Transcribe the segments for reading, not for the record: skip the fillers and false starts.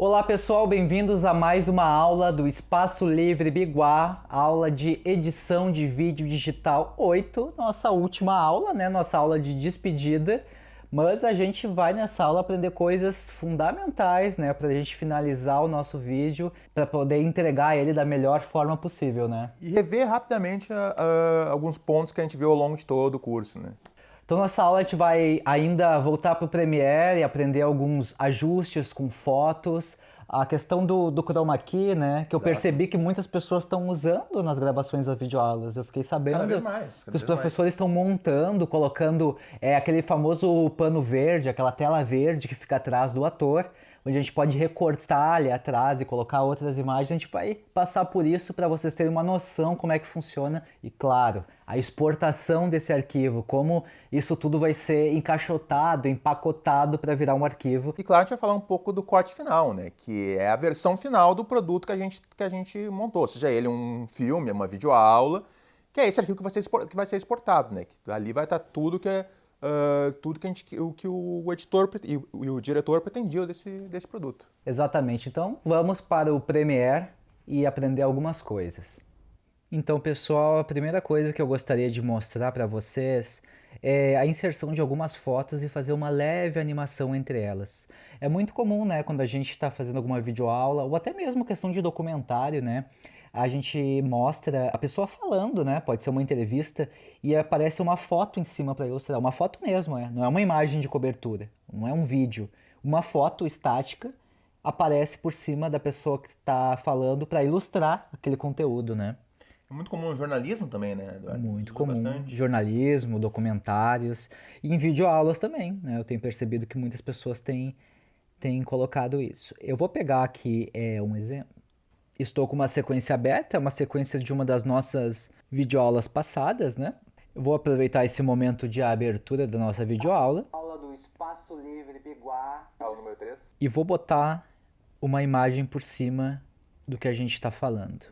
Olá pessoal, bem-vindos a mais uma aula do Espaço Livre Biguá, aula de edição de vídeo digital 8, nossa última aula, né? Nossa aula de despedida, mas a gente vai nessa aula aprender coisas fundamentais, né? Pra gente finalizar o nosso vídeo, para poder entregar ele da melhor forma possível, né? E rever rapidamente alguns pontos que a gente viu ao longo de todo o curso, né? Então nessa aula a gente vai ainda voltar para o Premiere e aprender alguns ajustes com fotos, a questão do chroma key, né, que eu Exato. percebi que muitas pessoas estão usando nas gravações das videoaulas. Eu fiquei sabendo Cada vez mais. que os professores estão montando, colocando aquele famoso pano verde, aquela tela verde que fica atrás do ator, onde a gente pode recortar ali atrás e colocar outras imagens. A gente vai passar por isso para vocês terem uma noção como é que funciona e, claro, a exportação desse arquivo, como isso tudo vai ser encaixotado, empacotado para virar um arquivo. E claro, a gente vai falar um pouco do corte final, né? Que é a versão final do produto que a gente montou, seja ele um filme, uma videoaula, que é esse arquivo que vai ser exportado, né? Que ali vai estar tudo tudo que o editor e o diretor pretendiam desse produto. Exatamente. Então, vamos para o Premiere e aprender algumas coisas. Então, pessoal, a primeira coisa que eu gostaria de mostrar para vocês é a inserção de algumas fotos e fazer uma leve animação entre elas. É muito comum, né, quando a gente está fazendo alguma videoaula ou até mesmo questão de documentário, né, a gente mostra a pessoa falando, né, pode ser uma entrevista e aparece uma foto em cima para ilustrar, uma foto mesmo, não é uma imagem de cobertura, não é um vídeo, uma foto estática aparece por cima da pessoa que está falando para ilustrar aquele conteúdo, né? É muito comum no jornalismo também, né, Eduardo? Muito Usa comum. bastante. Jornalismo, documentários e em videoaulas também, né? Eu tenho percebido que muitas pessoas têm colocado isso. Eu vou pegar aqui um exemplo. Estou com uma sequência aberta, é uma sequência de uma das nossas videoaulas passadas, né? Eu vou aproveitar esse momento de abertura da nossa videoaula. Aula do Espaço Livre Biguá. Aula número 3. E vou botar uma imagem por cima do que a gente está falando.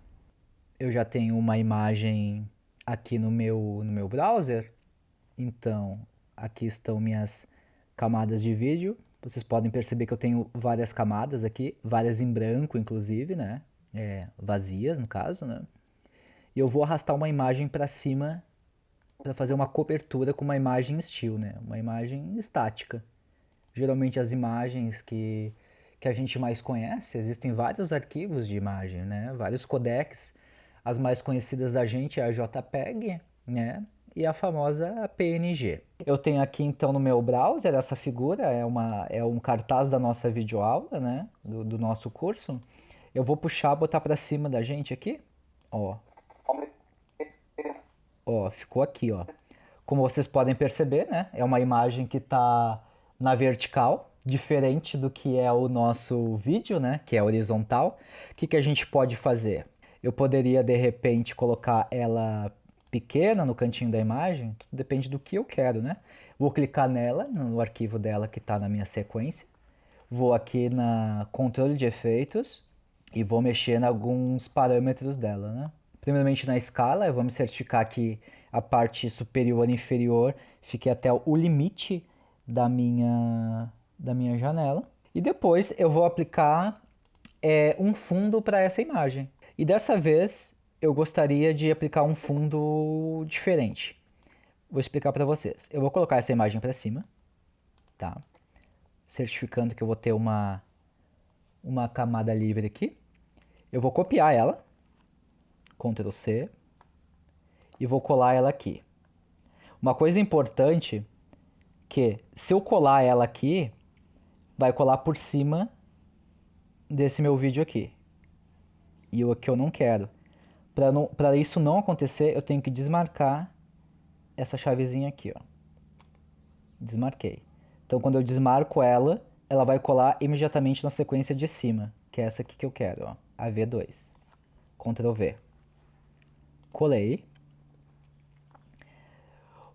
Eu já tenho uma imagem aqui no meu browser, então aqui estão minhas camadas de vídeo. Vocês podem perceber que eu tenho várias camadas aqui, várias em branco inclusive, né? Vazias no caso, né? E eu vou arrastar uma imagem para cima para fazer uma cobertura com uma imagem still, né? Uma imagem estática. Geralmente as imagens que a gente mais conhece, existem vários arquivos de imagem, né? Vários codecs. As mais conhecidas da gente é a JPEG, né? E a famosa PNG. Eu tenho aqui então no meu browser essa figura, é um cartaz da nossa videoaula, né? Do nosso curso. Eu vou puxar, botar para cima da gente aqui, ó. Ó, ficou aqui, ó. Como vocês podem perceber, né? É uma imagem que está na vertical, diferente do que é o nosso vídeo, né? Que é horizontal. O que a gente pode fazer? Eu poderia, de repente, colocar ela pequena no cantinho da imagem, tudo depende do que eu quero, né? Vou clicar nela, no arquivo dela que está na minha sequência. Vou aqui na controle de efeitos e vou mexer em alguns parâmetros dela, né? Primeiramente na escala, eu vou me certificar que a parte superior e inferior fique até o limite da minha janela. E depois eu vou aplicar um fundo para essa imagem. E dessa vez eu gostaria de aplicar um fundo diferente. Vou explicar para vocês. Eu vou colocar essa imagem para cima, tá? Certificando que eu vou ter uma camada livre aqui. Eu vou copiar ela, Ctrl C, e vou colar ela aqui. Uma coisa importante que se eu colar ela aqui, vai colar por cima desse meu vídeo aqui. E o que eu não quero. Para isso não acontecer, eu tenho que desmarcar essa chavezinha aqui, ó. Desmarquei. Então quando eu desmarco ela, ela vai colar imediatamente na sequência de cima, que é essa aqui que eu quero, ó, a V2. Ctrl V. Colei.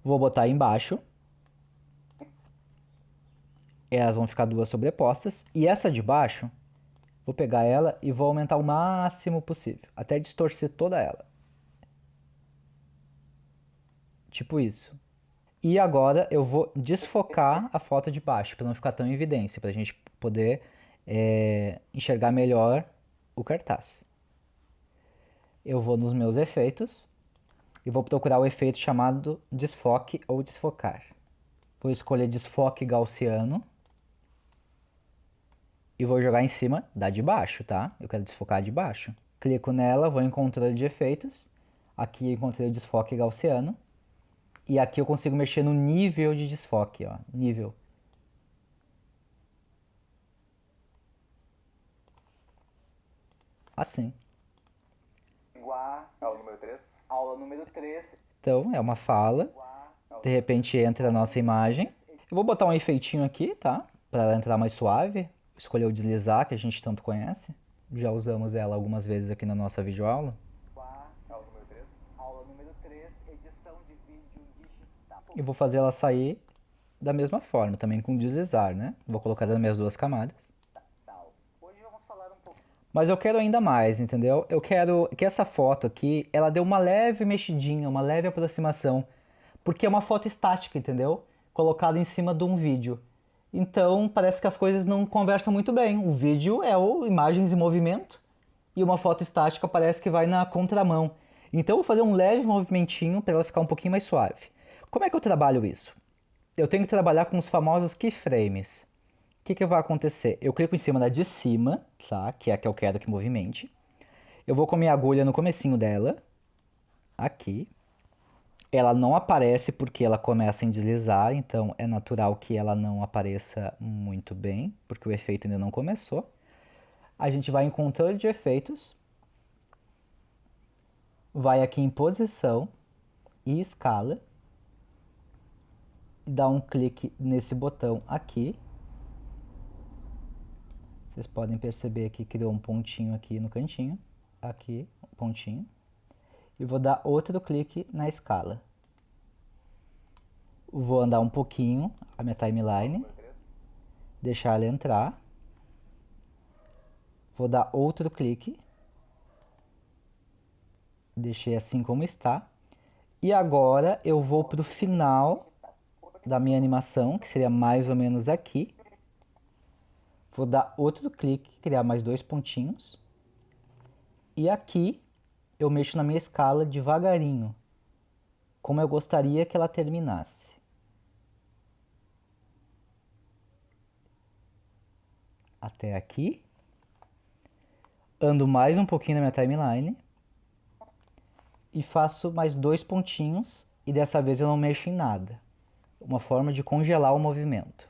Vou botar aí embaixo. Elas vão ficar duas sobrepostas. E essa de baixo, vou pegar ela e vou aumentar o máximo possível, até distorcer toda ela. Tipo isso. E agora eu vou desfocar a foto de baixo, para não ficar tão em evidência, para a gente poder enxergar melhor o cartaz. Eu vou nos meus efeitos e vou procurar o efeito chamado desfoque ou desfocar. Vou escolher desfoque gaussiano e vou jogar em cima da de baixo, tá? Eu quero desfocar a de baixo. Clico nela, vou em controle de efeitos. Aqui eu encontrei o desfoque gaussiano. E aqui eu consigo mexer no nível de desfoque, ó. Nível. Assim. Aula número 3. Aula número 3. Então, é uma fala. De repente entra a nossa imagem. Eu vou botar um efeitinho aqui, tá? Para ela entrar mais suave. Escolher o deslizar, que a gente tanto conhece. Já usamos ela algumas vezes aqui na nossa videoaula. Aula número 3. Aula número 3, edição de vídeo digital. E vou fazer ela sair da mesma forma, também com deslizar, né? Vou colocar nas minhas duas camadas. Hoje vamos falar um pouco. Mas eu quero ainda mais, entendeu? Eu quero que essa foto aqui, ela dê uma leve mexidinha, uma leve aproximação. Porque é uma foto estática, entendeu? Colocada em cima de um vídeo. Então, parece que as coisas não conversam muito bem. O vídeo é o imagens em movimento e uma foto estática parece que vai na contramão. Então, eu vou fazer um leve movimentinho para ela ficar um pouquinho mais suave. Como é que eu trabalho isso? Eu tenho que trabalhar com os famosos keyframes. O que vai acontecer? Eu clico em cima da de cima, tá? Que é a que eu quero que movimente. Eu vou com a minha agulha no comecinho dela, aqui. Ela não aparece porque ela começa em deslizar, então é natural que ela não apareça muito bem, porque o efeito ainda não começou. A gente vai em controle de efeitos, vai aqui em posição e escala, dá um clique nesse botão aqui. Vocês podem perceber que criou um pontinho aqui no cantinho, aqui, um pontinho. E vou dar outro clique na escala. Vou andar um pouquinho a minha timeline, deixar ela entrar. Vou dar outro clique. Deixei assim como está. E agora eu vou para o final da minha animação, que seria mais ou menos aqui. Vou dar outro clique, criar mais dois pontinhos. E aqui eu mexo na minha escala devagarinho, como eu gostaria que ela terminasse. Até aqui. Ando mais um pouquinho na minha timeline. E faço mais dois pontinhos. E dessa vez eu não mexo em nada. Uma forma de congelar o movimento.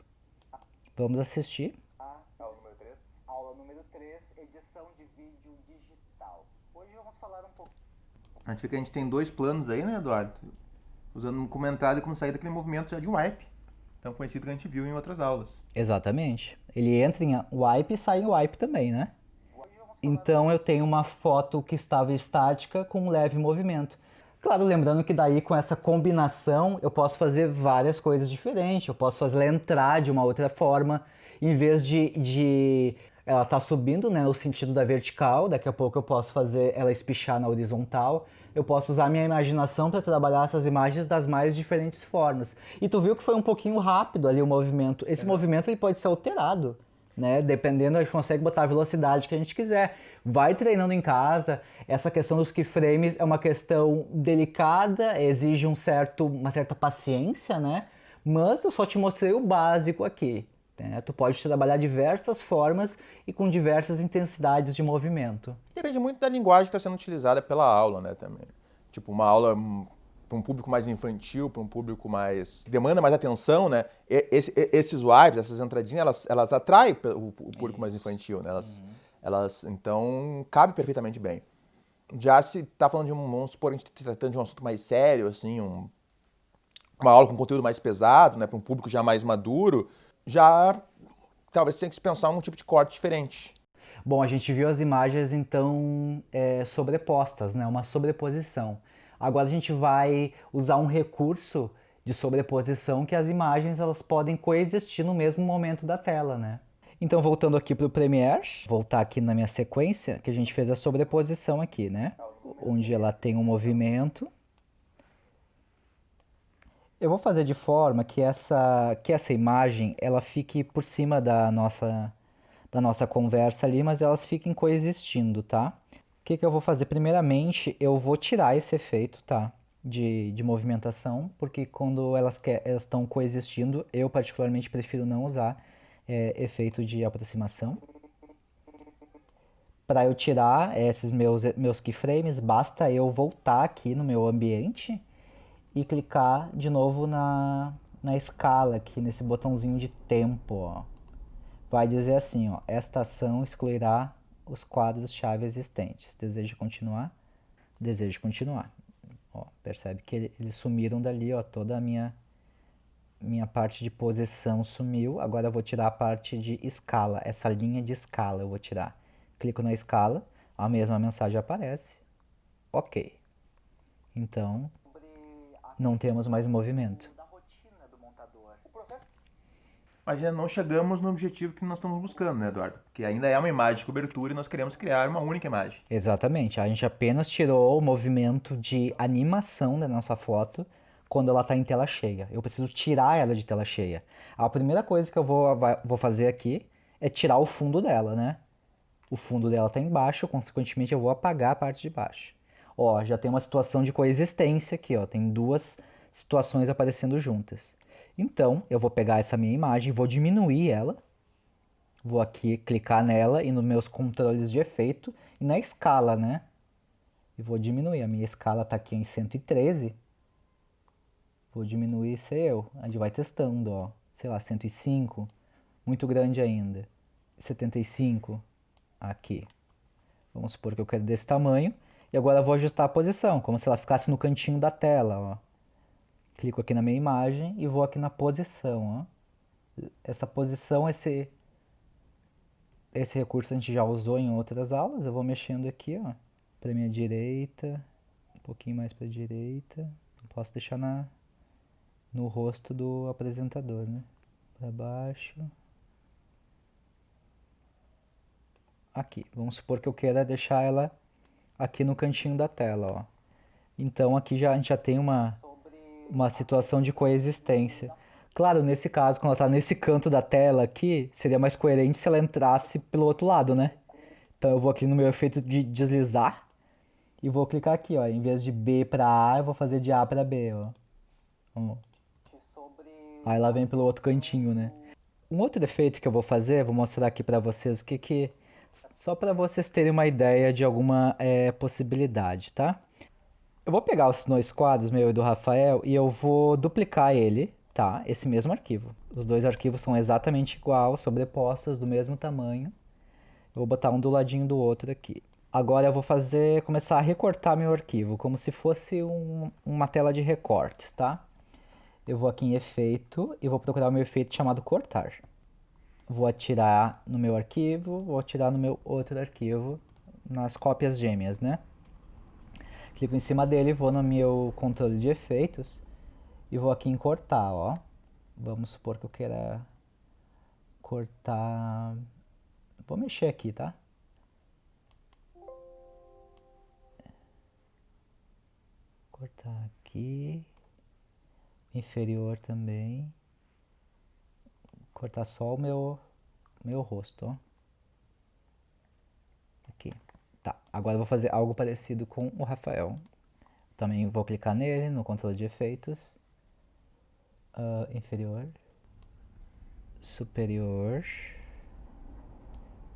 Vamos assistir. Aula número 3. Aula número 3, edição de vídeo digital. Hoje vamos falar um pouco. A gente vê que a gente tem dois planos aí, né, Eduardo? Usando um comentário como sair daquele movimento já de wipe, tão conhecido que a gente viu em outras aulas. Exatamente. Ele entra em wipe e sai em wipe também, né? Então eu tenho uma foto que estava estática com um leve movimento. Claro, lembrando que daí com essa combinação eu posso fazer várias coisas diferentes. Eu posso fazer ela entrar de uma outra forma. Em vez de ela tá subindo, né, no sentido da vertical, daqui a pouco eu posso fazer ela espichar na horizontal. Eu posso usar minha imaginação para trabalhar essas imagens das mais diferentes formas. E tu viu que foi um pouquinho rápido ali o movimento. Esse movimento ele pode ser alterado, né? Dependendo, a gente consegue botar a velocidade que a gente quiser. Vai treinando em casa. Essa questão dos keyframes é uma questão delicada, exige uma certa paciência, né? Mas eu só te mostrei o básico aqui. Né? Tu pode trabalhar diversas formas e com diversas intensidades de movimento. Depende muito da linguagem que está sendo utilizada pela aula, né, também. Tipo, uma aula para um público mais infantil, para um público mais que demanda mais atenção, né? Esses wipes, essas entradinhas, elas atraem o público mais infantil, né? Elas então cabe perfeitamente bem. Já se está falando de vamos supor, a gente está tratando de um assunto mais sério, assim, uma aula com conteúdo mais pesado, né, para um público já mais maduro, já talvez tenha que se pensar um tipo de corte diferente. Bom, a gente viu as imagens então sobrepostas, né? Uma sobreposição. Agora a gente vai usar um recurso de sobreposição que as imagens elas podem coexistir no mesmo momento da tela, né? Então voltando aqui para o Premiere, voltar aqui na minha sequência, que a gente fez a sobreposição aqui, né? Onde ela tem um movimento. Eu vou fazer de forma que essa imagem ela fique por cima da da nossa conversa ali, mas elas fiquem coexistindo, tá? O que eu vou fazer? Primeiramente, eu vou tirar esse efeito, tá? De movimentação, porque quando elas estão coexistindo, eu particularmente prefiro não usar efeito de aproximação. Para eu tirar esses meus keyframes, basta eu voltar aqui no meu ambiente e clicar de novo na escala aqui, nesse botãozinho de tempo, ó. Vai dizer assim, ó, esta ação excluirá os quadros-chave existentes. Deseja continuar? Desejo continuar. Ó, percebe que eles sumiram dali, ó, toda a minha parte de posição sumiu. Agora eu vou tirar a parte de escala, essa linha de escala eu vou tirar. Clico na escala, a mesma mensagem aparece. Ok. Então, não temos mais movimento. Mas ainda não chegamos no objetivo que nós estamos buscando, né, Eduardo? Que ainda é uma imagem de cobertura e nós queremos criar uma única imagem. Exatamente. A gente apenas tirou o movimento de animação da nossa foto quando ela está em tela cheia. Eu preciso tirar ela de tela cheia. A primeira coisa que eu vou fazer aqui é tirar o fundo dela, né? O fundo dela está embaixo, consequentemente eu vou apagar a parte de baixo. Ó, já tem uma situação de coexistência aqui, ó. Tem duas situações aparecendo juntas. Então, eu vou pegar essa minha imagem, vou diminuir ela. Vou aqui clicar nela e nos meus controles de efeito e na escala, né? E vou diminuir. A minha escala está aqui em 113. Vou diminuir, sei eu. A gente vai testando, ó. Sei lá, 105. Muito grande ainda. 75. Aqui. Vamos supor que eu quero desse tamanho. E agora eu vou ajustar a posição, como se ela ficasse no cantinho da tela, ó. Clico aqui na minha imagem e vou aqui na posição, ó. Essa posição, esse recurso a gente já usou em outras aulas. Eu vou mexendo aqui, ó, para minha direita, um pouquinho mais para a direita. Não posso deixar no rosto do apresentador, né? Para baixo. Aqui. Vamos supor que eu queira deixar ela aqui no cantinho da tela, ó. Então aqui a gente já tem uma situação de coexistência. Claro, nesse caso, quando ela está nesse canto da tela aqui, seria mais coerente se ela entrasse pelo outro lado, né? Então eu vou aqui no meu efeito de deslizar e vou clicar aqui, ó. Em vez de B para A, eu vou fazer de A para B, ó. Vamos. Aí ela vem pelo outro cantinho, né? Um outro efeito que eu vou fazer, vou mostrar aqui para vocês o que só para vocês terem uma ideia de alguma possibilidade, tá? Eu vou pegar os dois quadros, meu e do Rafael, e eu vou duplicar ele, tá? Esse mesmo arquivo. Os dois arquivos são exatamente igual, sobrepostos, do mesmo tamanho. Eu vou botar um do ladinho do outro aqui. Agora eu vou começar a recortar meu arquivo, como se fosse uma tela de recortes, tá? Eu vou aqui em efeito e vou procurar o meu efeito chamado cortar. Vou atirar no meu arquivo, vou atirar no meu outro arquivo, nas cópias gêmeas, né? Clico em cima dele, vou no meu controle de efeitos e vou aqui em cortar, ó. Vamos supor que eu queira cortar... Vou mexer aqui, tá? Cortar aqui. Inferior também. Cortar só o meu rosto, ó. Aqui. Tá, agora eu vou fazer algo parecido com o Rafael. Também vou clicar nele, no controle de efeitos. Inferior. Superior.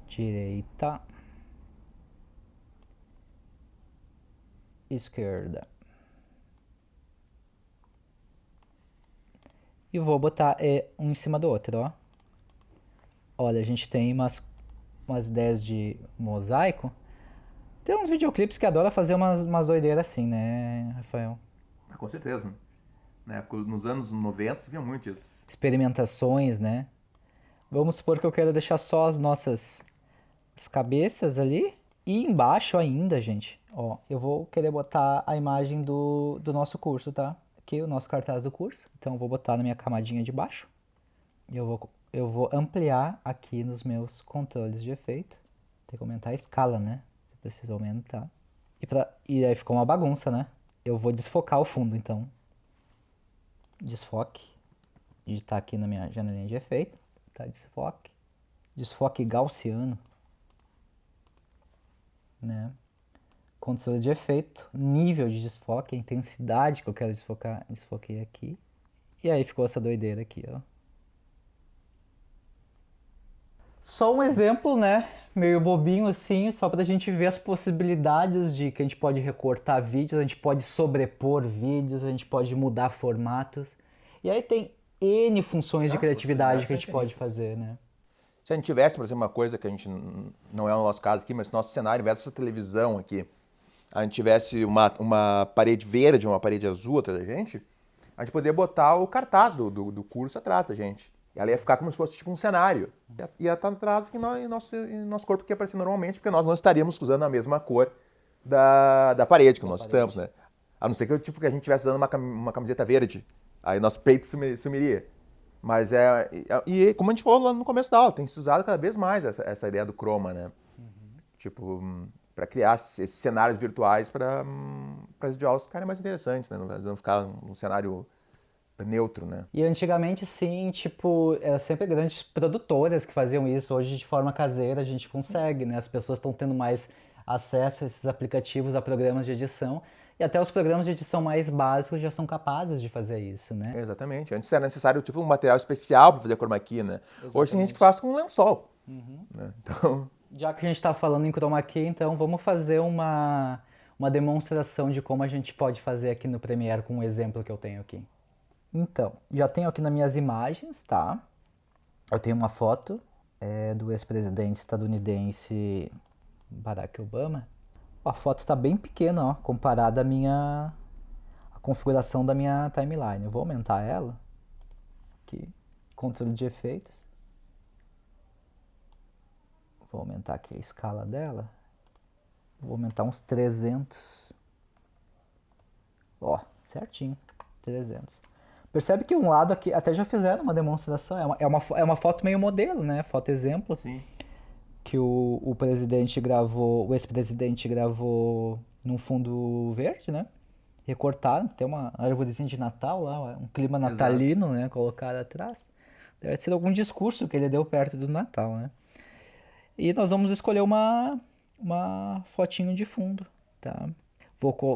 Direita. Esquerda. E vou botar um em cima do outro, ó. Olha, a gente tem umas ideias de mosaico. Tem uns videoclipes que adoram fazer umas doideiras assim, né, Rafael? Com certeza. Nos anos 90 você via muito isso. Experimentações, né? Vamos supor que eu quero deixar só as nossas cabeças ali. E embaixo ainda, gente, ó, eu vou querer botar a imagem do nosso curso, tá? Aqui o nosso cartaz do curso. Então eu vou botar na minha camadinha de baixo. E eu vou ampliar aqui nos meus controles de efeito. Tem que aumentar a escala, né? Você precisa aumentar. E aí ficou uma bagunça, né? Eu vou desfocar o fundo, então. Desfoque. Digitar aqui na minha janelinha de efeito. Tá, desfoque. Desfoque gaussiano, né? Controle de efeito, nível de desfoque, a intensidade que eu quero desfocar, desfoquei aqui. E aí ficou essa doideira aqui, ó. Só um exemplo, né? Meio bobinho assim, só pra gente ver as possibilidades de que a gente pode recortar vídeos, a gente pode sobrepor vídeos, a gente pode mudar formatos. E aí tem N funções de criatividade que a gente pode fazer, né? Se a gente tivesse, por exemplo, uma coisa que a gente não é o nosso caso aqui, mas nosso cenário, ao invés dessa televisão aqui, a gente tivesse uma parede verde, uma parede azul atrás da gente, a gente poderia botar o cartaz do curso atrás da gente. E ela ia ficar como se fosse tipo um cenário. Ia estar atrás que nosso corpo que ia aparecer normalmente, porque nós não estaríamos usando a mesma cor da parede que nós estamos, né? A não ser que, tipo, que a gente estivesse usando uma camiseta verde, aí nosso peito sumiria. Mas e como a gente falou lá no começo da aula, tem se usado cada vez mais essa ideia do chroma, né? Tipo, para criar esses cenários virtuais para as videoaulas ficarem mais interessantes, né? Não ficar um cenário neutro, né? E antigamente, sim, tipo, era sempre grandes produtoras que faziam isso. Hoje, de forma caseira, a gente consegue, né? As pessoas estão tendo mais acesso a esses aplicativos, a programas de edição. E até os programas de edição mais básicos já são capazes de fazer isso, né? Exatamente. Antes era necessário, tipo, um material especial para fazer chroma key, né? Exatamente. Hoje tem gente que faz com um lençol. Né? Então... Já que a gente está falando em chroma key, então vamos fazer uma demonstração de como a gente pode fazer aqui no Premiere com um exemplo que eu tenho aqui. Então, já tenho aqui nas minhas imagens, tá? Eu tenho uma foto do ex-presidente estadunidense Barack Obama. A foto está bem pequena, ó, comparada à configuração da minha timeline. Eu vou aumentar ela. Aqui, controle de efeitos. Vou aumentar aqui a escala dela. Vou aumentar uns 300. Ó, certinho, 300. Percebe que um lado aqui, até já fizeram uma demonstração, é uma foto meio modelo, né? Foto exemplo. Sim. Que o presidente gravou, o ex-presidente gravou num fundo verde, né? Recortaram, tem uma árvorezinha de Natal lá, um clima natalino, né? Colocado atrás. Deve ser algum discurso que ele deu perto do Natal, né? E nós vamos escolher uma fotinho de fundo, tá?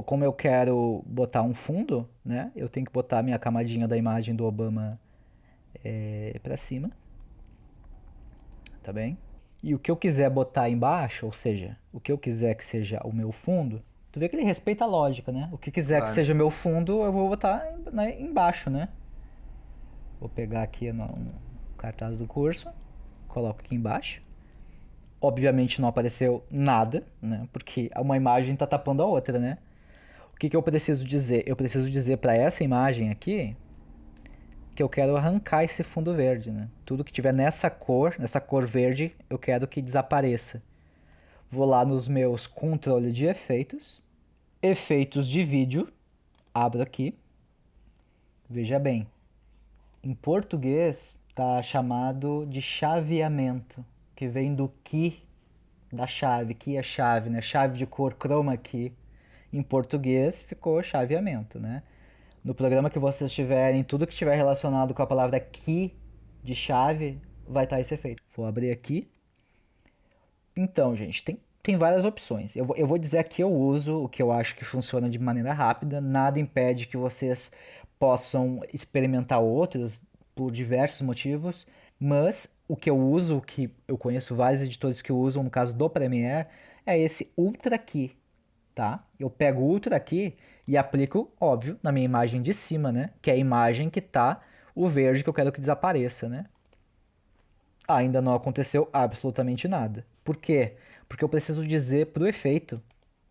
Como eu quero botar um fundo, né? Eu tenho que botar a minha camadinha da imagem do Obama pra cima. Tá bem? E o que eu quiser botar embaixo, ou seja, o que eu quiser que seja o meu fundo, tu vê que ele respeita a lógica, né? O que quiser que seja o meu fundo, eu vou botar embaixo, né? Vou pegar aqui no cartaz do curso, coloco aqui embaixo. Obviamente não apareceu nada, né? Porque uma imagem está tapando a outra, né? O que eu preciso dizer? Eu preciso dizer para essa imagem aqui que eu quero arrancar esse fundo verde, né? Tudo que tiver nessa cor verde, eu quero que desapareça. Vou lá nos meus controle de efeitos, efeitos de vídeo, abro aqui. Veja bem, em português tá chamado de chaveamento, que vem do key da chave, que é chave, né? Chave de cor chroma key. Em português ficou chaveamento, né? No programa que vocês tiverem, tudo que estiver relacionado com a palavra key de chave, vai estar esse efeito. Vou abrir aqui. Então, gente, tem várias opções. Eu vou dizer aqui eu uso o que eu acho que funciona de maneira rápida. Nada impede que vocês possam experimentar outros por diversos motivos. Mas o que eu uso, o que eu conheço vários editores que usam, no caso do Premiere, é esse Ultra Key, tá? Eu pego o Ultra Key e aplico, óbvio, na minha imagem de cima, né? Que é a imagem que tá o verde que eu quero que desapareça, né? Ainda não aconteceu absolutamente nada. Por quê? Porque eu preciso dizer pro efeito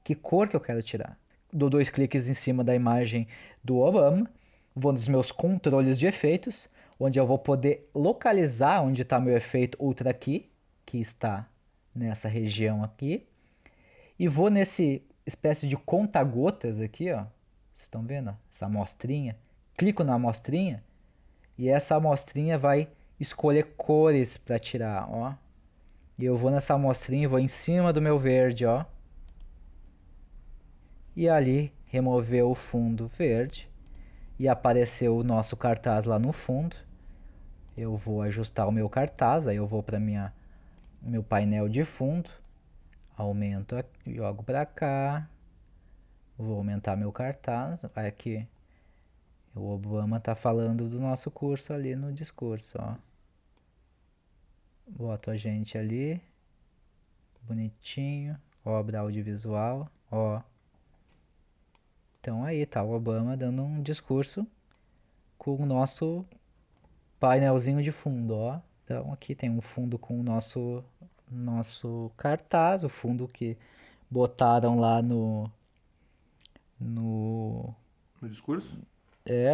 que cor que eu quero tirar. Dou 2 cliques em cima da imagem do Obama, vou nos meus controles de efeitos, onde eu vou poder localizar onde está meu efeito Ultra Key, que está nessa região aqui, e vou nesse espécie de conta-gotas aqui, ó. Vocês estão vendo? Essa amostrinha. Clico na amostrinha e essa amostrinha vai escolher cores para tirar, ó. E eu vou nessa amostrinha e vou em cima do meu verde, ó. E ali removeu o fundo verde e apareceu o nosso cartaz lá no fundo. Eu vou ajustar o meu cartaz, aí eu vou para minha meu painel de fundo, aumento aqui, jogo para cá, vou aumentar meu cartaz, vai aqui, o Obama tá falando do nosso curso ali no discurso, ó. Boto a gente ali, bonitinho, obra audiovisual, ó. Então aí tá o Obama dando um discurso com o nosso painelzinho de fundo, ó. Então aqui tem um fundo com o nosso cartaz, o fundo que botaram lá no No discurso?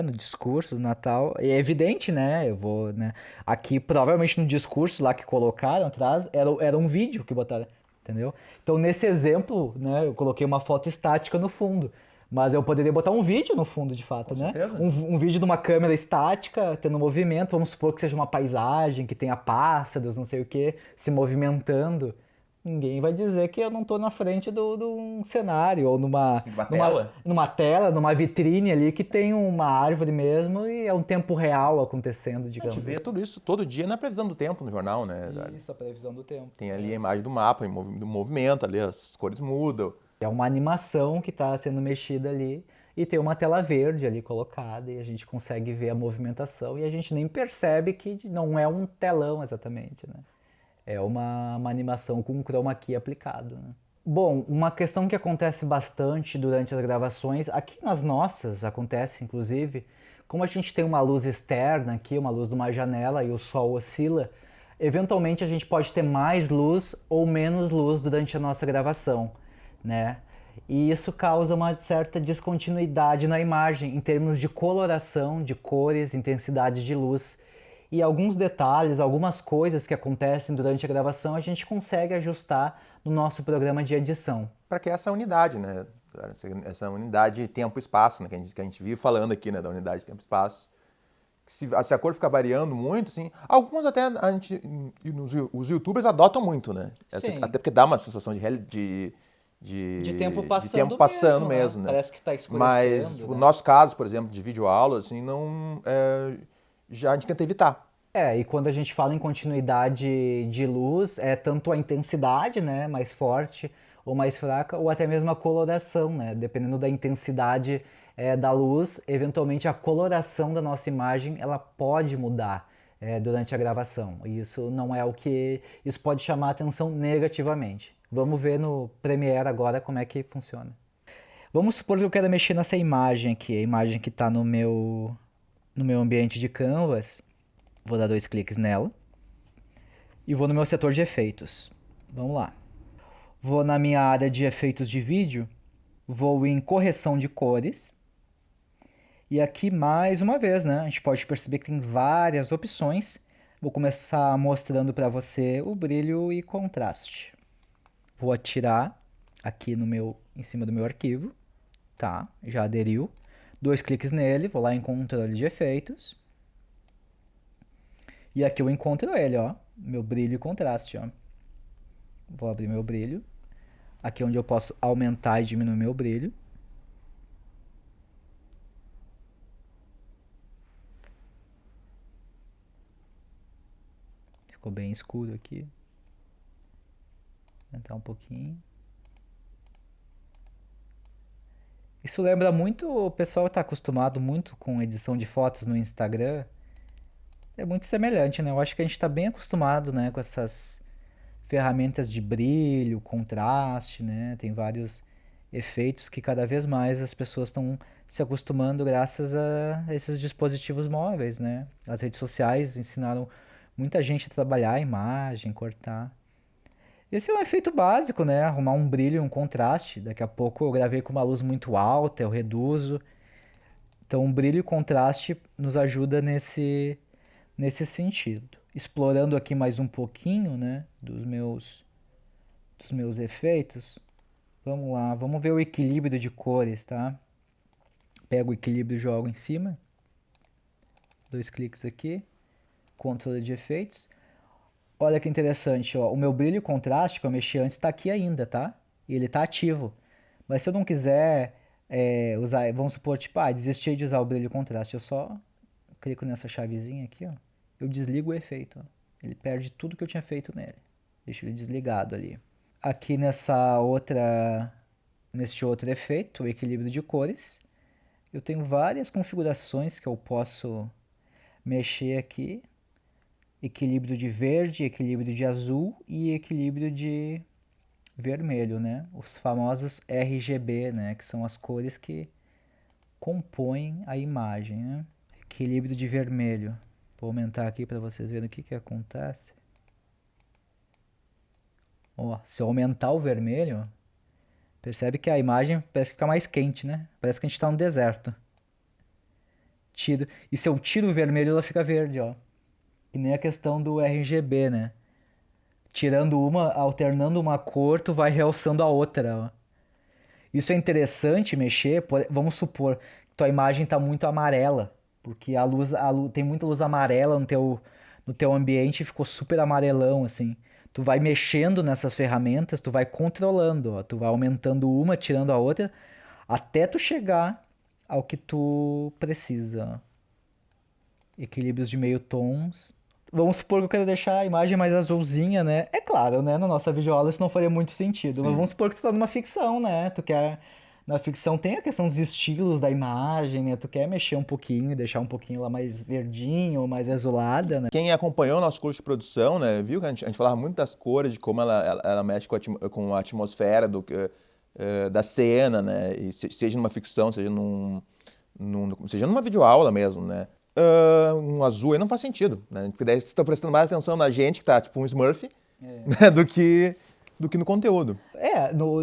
no discurso do Natal. E é evidente, né? Eu vou, né? Aqui, provavelmente no discurso lá que colocaram atrás, era um vídeo que botaram, entendeu? Então, nesse exemplo, né, eu coloquei uma foto estática no fundo. Mas eu poderia botar um vídeo no fundo, de fato, Com né? certeza. Um vídeo de uma câmera estática, tendo movimento. Vamos supor que seja uma paisagem, que tenha pássaros, não sei o quê, se movimentando. Ninguém vai dizer que eu não tô na frente de um cenário ou Uma tela? numa tela, numa vitrine ali que tem uma árvore mesmo e é um tempo real acontecendo, A digamos. gente vê tudo isso todo dia na previsão do tempo no jornal, né? Isso, a previsão do tempo. Tem ali a imagem do mapa, do movimento ali, as cores mudam. É uma animação que está sendo mexida ali e tem uma tela verde ali colocada e a gente consegue ver a movimentação e a gente nem percebe que não é um telão exatamente, né? É uma animação com um chroma key aplicado, né? Bom, uma questão que acontece bastante durante as gravações, aqui nas nossas acontece inclusive, como a gente tem uma luz externa aqui, uma luz de uma janela e o sol oscila, eventualmente a gente pode ter mais luz ou menos luz durante a nossa gravação, né? E isso causa uma certa descontinuidade na imagem em termos de coloração, de cores, intensidade de luz. E alguns detalhes, algumas coisas que acontecem durante a gravação, a gente consegue ajustar no nosso programa de edição. Para que essa unidade, né? Essa unidade tempo-espaço, né? Que a gente vive falando aqui, né? Da unidade tempo-espaço. Se a cor ficar variando muito, assim, alguns até os YouTubers adotam muito, né? Sim. Até porque dá uma sensação De tempo de tempo passando né? mesmo, né? Parece que está escurecendo. Mas o nosso caso, por exemplo, de videoaula, assim, não, já a gente tenta evitar. E quando a gente fala em continuidade de luz, é tanto a intensidade, né, mais forte ou mais fraca, ou até mesmo a coloração, né? Dependendo da intensidade da luz, eventualmente a coloração da nossa imagem ela pode mudar durante a gravação. E isso não é o que. Isso pode chamar a atenção negativamente. Vamos ver no Premiere agora como é que funciona. Vamos supor que eu quero mexer nessa imagem aqui, a imagem que está no meu ambiente de Canvas. Vou dar 2 cliques nela. E vou no meu setor de efeitos. Vamos lá. Vou na minha área de efeitos de vídeo. Vou em correção de cores. E aqui, mais uma vez, né? A gente pode perceber que tem várias opções. Vou começar mostrando para você o brilho e contraste. Vou atirar aqui em cima do meu arquivo. Tá, já aderiu. 2 cliques nele. Vou lá em controle de efeitos. E aqui eu encontro ele, ó, meu brilho e contraste, ó. Vou abrir meu brilho. Aqui é onde eu posso aumentar e diminuir meu brilho. Ficou bem escuro aqui. Vou aumentar um pouquinho. Isso lembra muito, o pessoal está acostumado muito com edição de fotos no Instagram. É muito semelhante, né? Eu acho que a gente está bem acostumado, né, com essas ferramentas de brilho, contraste, né? Tem vários efeitos que cada vez mais as pessoas estão se acostumando graças a esses dispositivos móveis, né? As redes sociais ensinaram muita gente a trabalhar a imagem, cortar. Esse é um efeito básico, né? Arrumar um brilho e um contraste. Daqui a pouco eu gravei com uma luz muito alta, eu reduzo. Então, brilho e contraste nos ajuda nesse sentido. Explorando aqui mais um pouquinho, né, dos meus efeitos. Vamos lá, vamos ver o equilíbrio de cores, tá? Pego o equilíbrio e jogo em cima. 2 cliques aqui. Controle de efeitos. Olha que interessante, ó. O meu brilho e contraste que eu mexi antes está aqui ainda, tá? E ele está ativo. Mas se eu não quiser usar, vamos supor, tipo, desisti de usar o brilho e contraste, eu só clico nessa chavezinha aqui, ó. Eu desligo o efeito, ó. Ele perde tudo que eu tinha feito nele. Deixa ele desligado ali. Aqui neste outro efeito, o equilíbrio de cores, eu tenho várias configurações que eu posso mexer aqui. Equilíbrio de verde, equilíbrio de azul e equilíbrio de vermelho, né? Os famosos RGB, né? Que são as cores que compõem a imagem, né? Equilíbrio de vermelho. Vou aumentar aqui para vocês verem o que acontece. Ó, se eu aumentar o vermelho, percebe que a imagem parece que fica mais quente, né? Parece que a gente está no deserto. E se eu tiro o vermelho, ela fica verde, ó. Que nem a questão do RGB, né? Tirando uma, alternando uma cor, tu vai realçando a outra, ó. Isso é interessante mexer, vamos supor que tua imagem está muito amarela, porque a luz tem muita luz amarela no teu ambiente e ficou super amarelão, assim. Tu vai mexendo nessas ferramentas, tu vai controlando, ó, tu vai aumentando uma, tirando a outra, até tu chegar ao que tu precisa. Equilíbrios de meio tons. Vamos supor que eu quero deixar a imagem mais azulzinha, né? É claro, né? Na nossa videoaula isso não faria muito sentido. Sim. Mas vamos supor que tu tá numa ficção, né? Tu quer... Na ficção tem a questão dos estilos da imagem, né? Tu quer mexer um pouquinho, deixar um pouquinho lá mais verdinho, mais azulada, né? Quem acompanhou o nosso curso de produção, né? Viu que a gente falava muito das cores, de como ela mexe com a atmosfera da cena, né? E seja numa ficção, seja numa videoaula mesmo, né? Um azul aí não faz sentido, né? Porque daí você está prestando mais atenção na gente, que tá tipo um Smurf, né? do que no conteúdo.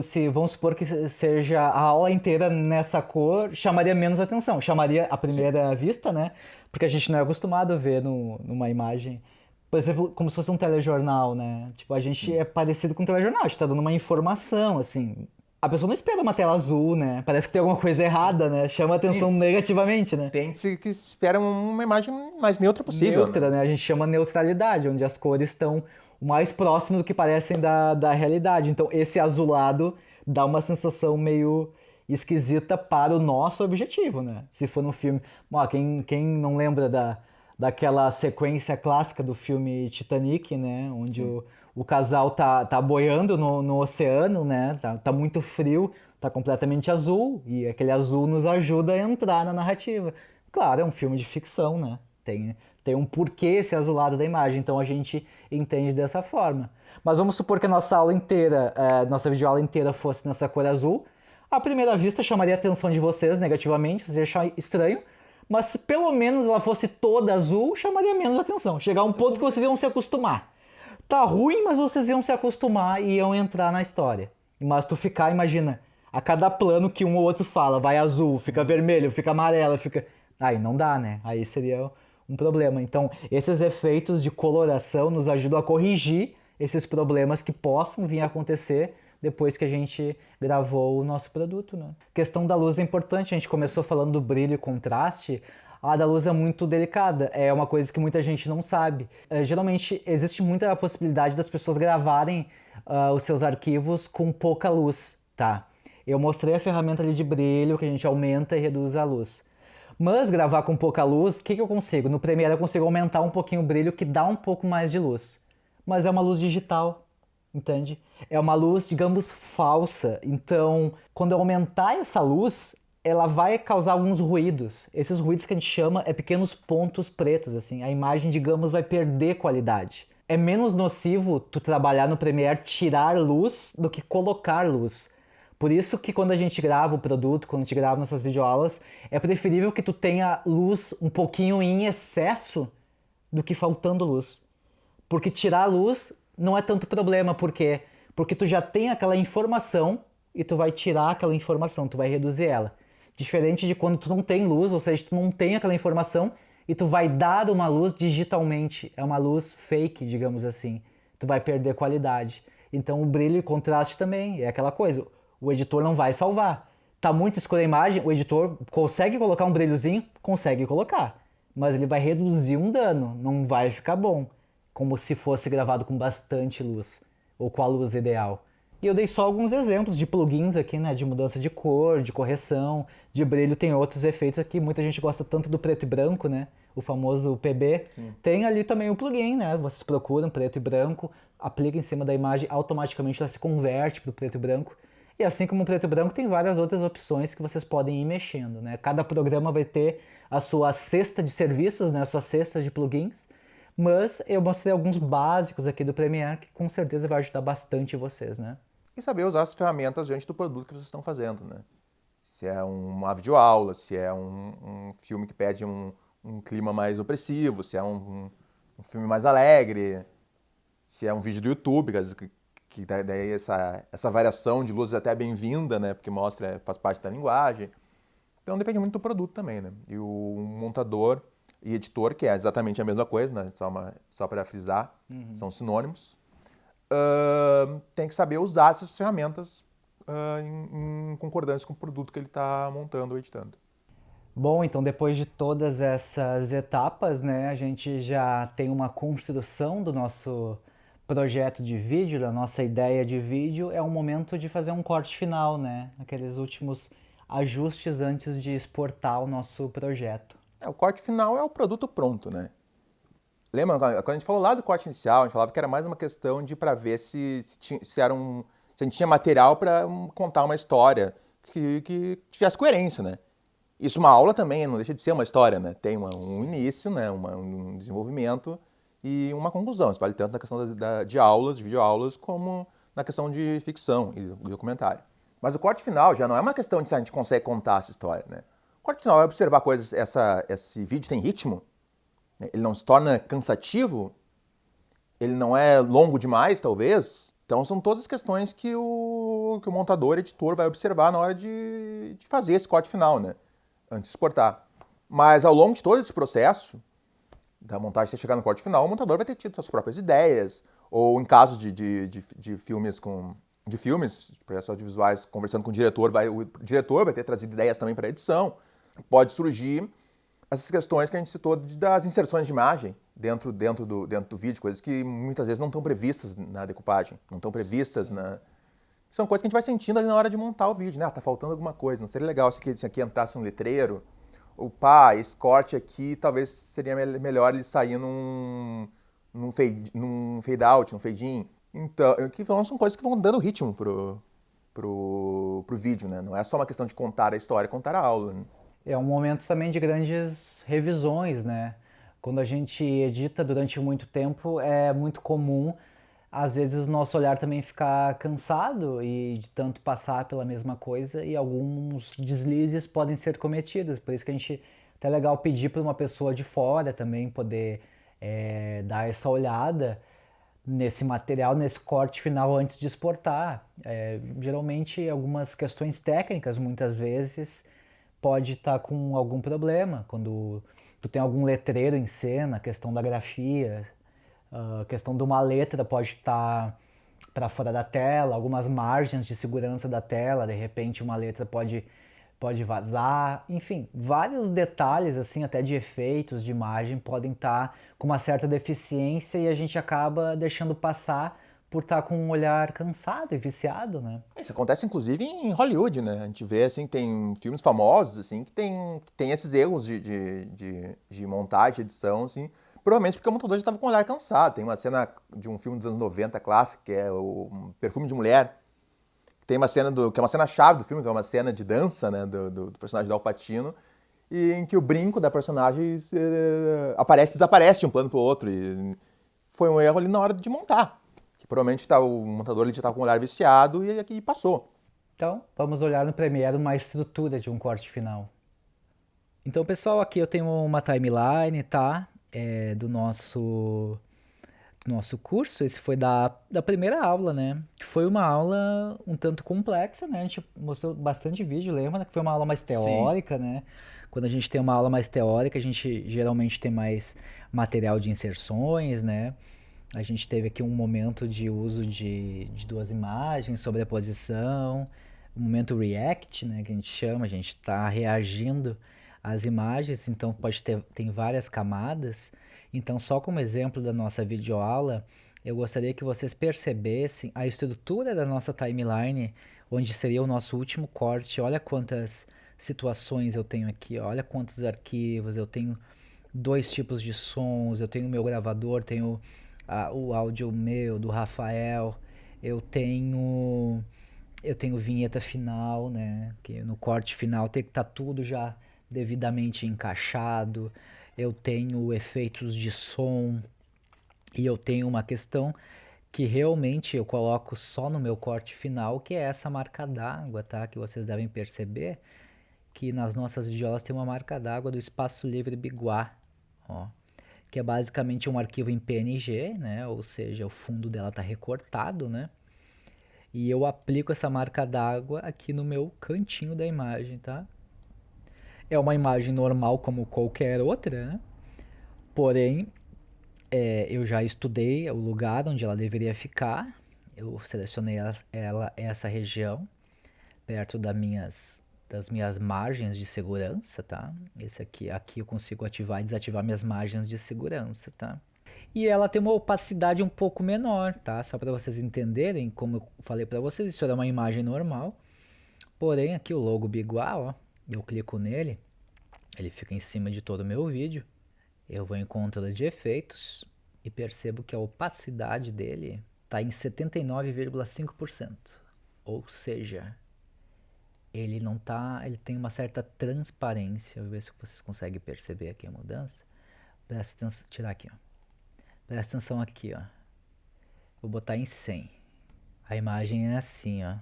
Se vamos supor que seja a aula inteira nessa cor, chamaria menos atenção. Chamaria à primeira vista, né? Porque a gente não é acostumado a ver numa imagem, por exemplo, como se fosse um telejornal, né? Tipo, a gente é parecido com um telejornal, a gente tá dando uma informação, assim. A pessoa não espera uma tela azul, né? Parece que tem alguma coisa errada, né? Chama atenção negativamente, né? Tem que espera uma imagem mais neutra possível. Neutra, né? A gente chama neutralidade, onde as cores estão o mais próximo do que parecem da realidade. Então, esse azulado dá uma sensação meio esquisita para o nosso objetivo, né? Se for no filme... Ó, quem não lembra daquela sequência clássica do filme Titanic, né? Onde o casal tá boiando no oceano, né? Tá muito frio, tá completamente azul, e aquele azul nos ajuda a entrar na narrativa. Claro, é um filme de ficção, né? Tem um porquê esse azulado da imagem, então a gente entende dessa forma. Mas vamos supor que a nossa aula inteira, nossa videoaula inteira fosse nessa cor azul. À primeira vista chamaria a atenção de vocês negativamente, vocês iam achar estranho, mas se pelo menos ela fosse toda azul, chamaria menos atenção. Chegar a um ponto que vocês iam se acostumar. Tá ruim, mas vocês iam se acostumar e iam entrar na história. Mas tu ficar, imagina, a cada plano que um ou outro fala, vai azul, fica vermelho, fica amarelo, fica... Aí não dá, né? Aí seria um problema. Então, esses efeitos de coloração nos ajudam a corrigir esses problemas que possam vir a acontecer depois que a gente gravou o nosso produto, né? A questão da luz é importante, a gente começou falando do brilho e contraste. A da luz é muito delicada, é uma coisa que muita gente não sabe. Geralmente existe muita possibilidade das pessoas gravarem os seus arquivos com pouca luz, tá? Eu mostrei a ferramenta ali de brilho, que a gente aumenta e reduz a luz. Mas gravar com pouca luz, o que eu consigo? No Premiere eu consigo aumentar um pouquinho o brilho, que dá um pouco mais de luz. Mas é uma luz digital, entende? É uma luz, digamos, falsa. Então, quando eu aumentar essa luz, ela vai causar alguns ruídos. Esses ruídos que a gente chama é pequenos pontos pretos, assim. A imagem, digamos, vai perder qualidade. É menos nocivo tu trabalhar no Premiere tirar luz do que colocar luz. Por isso que quando a gente grava o produto, quando a gente grava nossas videoaulas, é preferível que tu tenha luz um pouquinho em excesso do que faltando luz. Porque tirar a luz não é tanto problema. Por quê? Porque tu já tem aquela informação e tu vai tirar aquela informação, tu vai reduzir ela. Diferente de quando tu não tem luz, ou seja, tu não tem aquela informação e tu vai dar uma luz digitalmente. É uma luz fake, digamos assim. Tu vai perder qualidade. Então o brilho e contraste também é aquela coisa. O editor não vai salvar. Tá muito escura a imagem, o editor consegue colocar um brilhozinho? Consegue colocar. Mas ele vai reduzir um dano, não vai ficar bom. Como se fosse gravado com bastante luz, ou com a luz ideal. E eu dei só alguns exemplos de plugins aqui, né? De mudança de cor, de correção, de brilho. Tem outros efeitos aqui. Muita gente gosta tanto do preto e branco, né? O famoso PB. Sim. Tem ali também o plugin, né? Vocês procuram preto e branco. aplica em cima da imagem, automaticamente ela se converte para o preto e branco. E assim como o preto e branco, tem várias outras opções que vocês podem ir mexendo, né? Cada programa vai ter a sua cesta de serviços, né? A sua cesta de plugins. Mas eu mostrei alguns básicos aqui do Premiere que com certeza vai ajudar bastante vocês, né? E saber usar as ferramentas diante do produto que vocês estão fazendo, né? Se é uma videoaula, se é um filme que pede um clima mais opressivo, se é um filme mais alegre, se é um vídeo do YouTube, que daí essa variação de luz é até bem-vinda, né? Porque mostra, faz parte da linguagem. Então depende muito do produto também, né? E o montador e editor, que é exatamente a mesma coisa, né? Só para frisar, são sinônimos, tem que saber usar essas ferramentas em concordância com o produto que ele está montando ou editando. Bom, então depois de todas essas etapas, né, a gente já tem uma construção do nosso projeto de vídeo, da nossa ideia de vídeo. É um momento de fazer um corte final, né? Aqueles últimos ajustes antes de exportar o nosso projeto. O corte final é o produto pronto, né? Lembra, quando a gente falou lá do corte inicial, a gente falava que era mais uma questão de para ver se a gente tinha material para contar uma história que tivesse coerência, né? Isso uma aula também não deixa de ser uma história, né? Tem um início, né? Um desenvolvimento e uma conclusão. Isso vale tanto na questão de aulas, de videoaulas, como na questão de ficção e documentário. Mas o corte final já não é uma questão de se a gente consegue contar essa história, né? O corte final é observar coisas, esse vídeo tem ritmo, né? Ele não se torna cansativo, ele não é longo demais, talvez. Então são todas as questões que o montador, editor vai observar na hora de fazer esse corte final, né? Antes de exportar. Mas ao longo de todo esse processo, da montagem até chegar no corte final, o montador vai ter tido suas próprias ideias, ou em caso de filmes projetos audiovisuais, conversando com o diretor vai ter trazido ideias também para a edição. Pode surgir essas questões que a gente citou das inserções de imagem dentro do vídeo, coisas que muitas vezes não estão previstas na decupagem, não estão previstas na... São coisas que a gente vai sentindo ali na hora de montar o vídeo, né? Tá faltando alguma coisa, não seria legal se aqui entrasse um letreiro, ou esse corte aqui talvez seria melhor ele sair num fade out, num fade in. Então, são coisas que vão dando ritmo pro vídeo, né? Não é só uma questão de contar a história, contar a aula, né? É um momento também de grandes revisões, né? Quando a gente edita durante muito tempo, é muito comum às vezes o nosso olhar também ficar cansado e de tanto passar pela mesma coisa e alguns deslizes podem ser cometidos. Por isso que a gente até é legal pedir para uma pessoa de fora também poder dar essa olhada nesse material, nesse corte final antes de exportar. Geralmente algumas questões técnicas muitas vezes pode estar com algum problema quando tu tem algum letreiro em cena, a questão da grafia. A questão de uma letra pode estar para fora da tela, algumas margens de segurança da tela, de repente uma letra pode vazar, enfim, vários detalhes assim, até de efeitos, de imagem, podem estar com uma certa deficiência e a gente acaba deixando passar por estar com um olhar cansado e viciado, né? Isso acontece inclusive em Hollywood, né? A gente vê assim, tem filmes famosos assim que tem esses erros de montagem, edição, assim. Provavelmente porque o montador já estava com o olhar cansado. Tem uma cena de um filme dos anos 90 clássico, que é o Perfume de Mulher. Tem uma cena que é uma cena chave do filme, que é uma cena de dança, né, do personagem do Al Pacino, e em que o brinco da personagem aparece e desaparece de um plano para o outro. E foi um erro ali na hora de montar. Que provavelmente o montador já estava com o olhar viciado e passou. Então, vamos olhar no Premiere uma estrutura de um corte final. Então, pessoal, aqui eu tenho uma timeline, tá? Do nosso curso. Esse foi da primeira aula, né? Foi uma aula um tanto complexa, né? A gente mostrou bastante vídeo, lembra? Que foi uma aula mais teórica, Sim. né? Quando a gente tem uma aula mais teórica, a gente geralmente tem mais material de inserções, né? A gente teve aqui um momento de uso de duas imagens, sobreposição, um momento react, né? Que a gente chama, a gente está reagindo às imagens, então tem várias camadas. Então, só como exemplo da nossa videoaula, eu gostaria que vocês percebessem a estrutura da nossa timeline, onde seria o nosso último corte. Olha quantas situações eu tenho aqui, olha quantos arquivos, eu tenho 2 tipos de sons, eu tenho o meu gravador, tenho o áudio meu, do Rafael, eu tenho vinheta final, né? Que no corte final tem que estar tudo já devidamente encaixado. Eu tenho efeitos de som e eu tenho uma questão que realmente eu coloco só no meu corte final, que é essa marca d'água, tá? Que vocês devem perceber que nas nossas videoaulas tem uma marca d'água do Espaço Livre Biguá, ó, que é basicamente um arquivo em PNG, né? Ou seja, o fundo dela tá recortado, né? E eu aplico essa marca d'água aqui no meu cantinho da imagem, tá? É uma imagem normal como qualquer outra, né? Porém, eu já estudei o lugar onde ela deveria ficar. Eu selecionei essa região, perto das minhas margens de segurança, tá? Aqui eu consigo ativar e desativar minhas margens de segurança, tá? E ela tem uma opacidade um pouco menor, tá? Só para vocês entenderem, como eu falei para vocês, isso é uma imagem normal. Porém, aqui o logo Biguá, ó, eu clico nele, ele fica em cima de todo o meu vídeo. Eu vou em controle de efeitos e percebo que a opacidade dele está em 79,5%. Ou seja, ele não tá, ele tem uma certa transparência. Vou ver se vocês conseguem perceber aqui a mudança. Presta atenção, tirar aqui, ó. Presta atenção aqui, ó. Vou botar em 100. A imagem é assim, ó.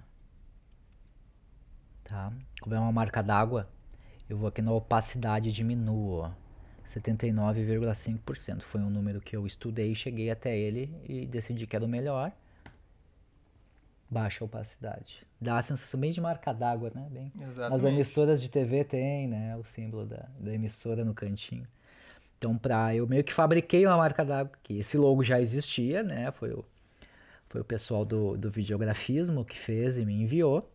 Tá? Como é uma marca d'água, eu vou aqui na opacidade e diminuo, ó. 79,5%. Foi um número que eu estudei, cheguei até ele e decidi que era o melhor. Baixa opacidade. Dá a sensação bem de marca d'água, né? Bem, nas emissoras de TV tem, né? O símbolo da emissora no cantinho. Então, eu meio que fabriquei uma marca d'água aqui. Esse logo já existia, né? Foi o pessoal do videografismo que fez e me enviou.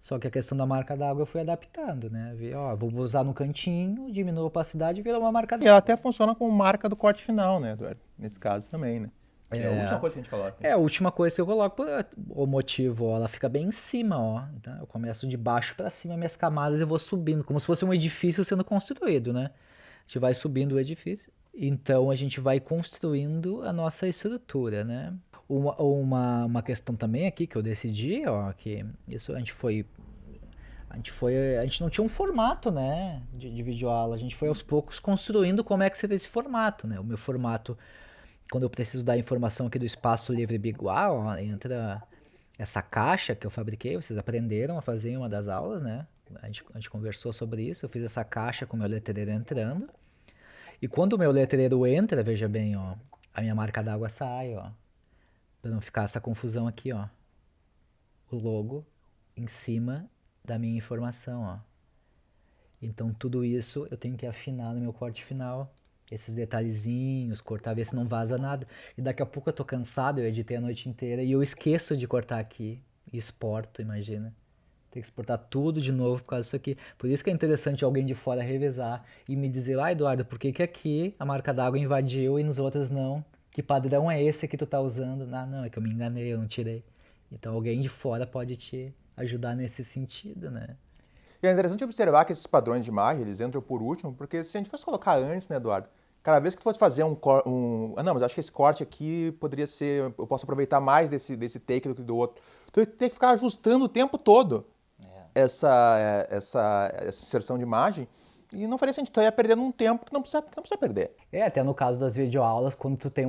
Só que a questão da marca d'água eu fui adaptando, né? Vou usar no cantinho, diminuo a opacidade e vira uma marca d'água. E ela até funciona como marca do corte final, né, Eduardo? Nesse caso também, né? É a última coisa que a gente coloca. É a última coisa que eu coloco. O motivo, ó, ela fica bem em cima, ó. Então, eu começo de baixo para cima, minhas camadas eu vou subindo, como se fosse um edifício sendo construído, né? A gente vai subindo o edifício. Então a gente vai construindo a nossa estrutura, né? Uma questão também aqui que eu decidi, ó, que isso a gente não tinha um formato, né, de videoaula. A gente foi aos poucos construindo como é que seria esse formato, né? O meu formato, quando eu preciso dar informação aqui do Espaço Livre Biguá, ó, entra essa caixa que eu fabriquei, vocês aprenderam a fazer em uma das aulas, né? A gente conversou sobre isso, eu fiz essa caixa com o meu letreiro entrando. E quando o meu letreiro entra, veja bem, ó, a minha marca d'água sai, ó. Pra não ficar essa confusão aqui, ó. O logo em cima da minha informação, ó. Então tudo isso eu tenho que afinar no meu corte final. Esses detalhezinhos, cortar, ver se não vaza nada. E daqui a pouco eu tô cansado, eu editei a noite inteira e eu esqueço de cortar aqui. E exporto, imagina. Tem que exportar tudo de novo por causa disso aqui. Por isso que é interessante alguém de fora revisar e me dizer, Eduardo, por que aqui a marca d'água invadiu e nos outros não? Que padrão é esse que tu tá usando? Não, é que eu me enganei, eu não tirei. Então alguém de fora pode te ajudar nesse sentido, né? E é interessante observar que esses padrões de imagem, eles entram por último, porque se a gente fosse colocar antes, né, Eduardo? Cada vez que tu fosse fazer não, mas acho que esse corte aqui poderia ser, eu posso aproveitar mais desse take do que do outro. Tu tem que ficar ajustando o tempo todo essa inserção de imagem. E não faria sentido, tu ia perdendo um tempo que não precisa perder. Até no caso das videoaulas, quando tu tem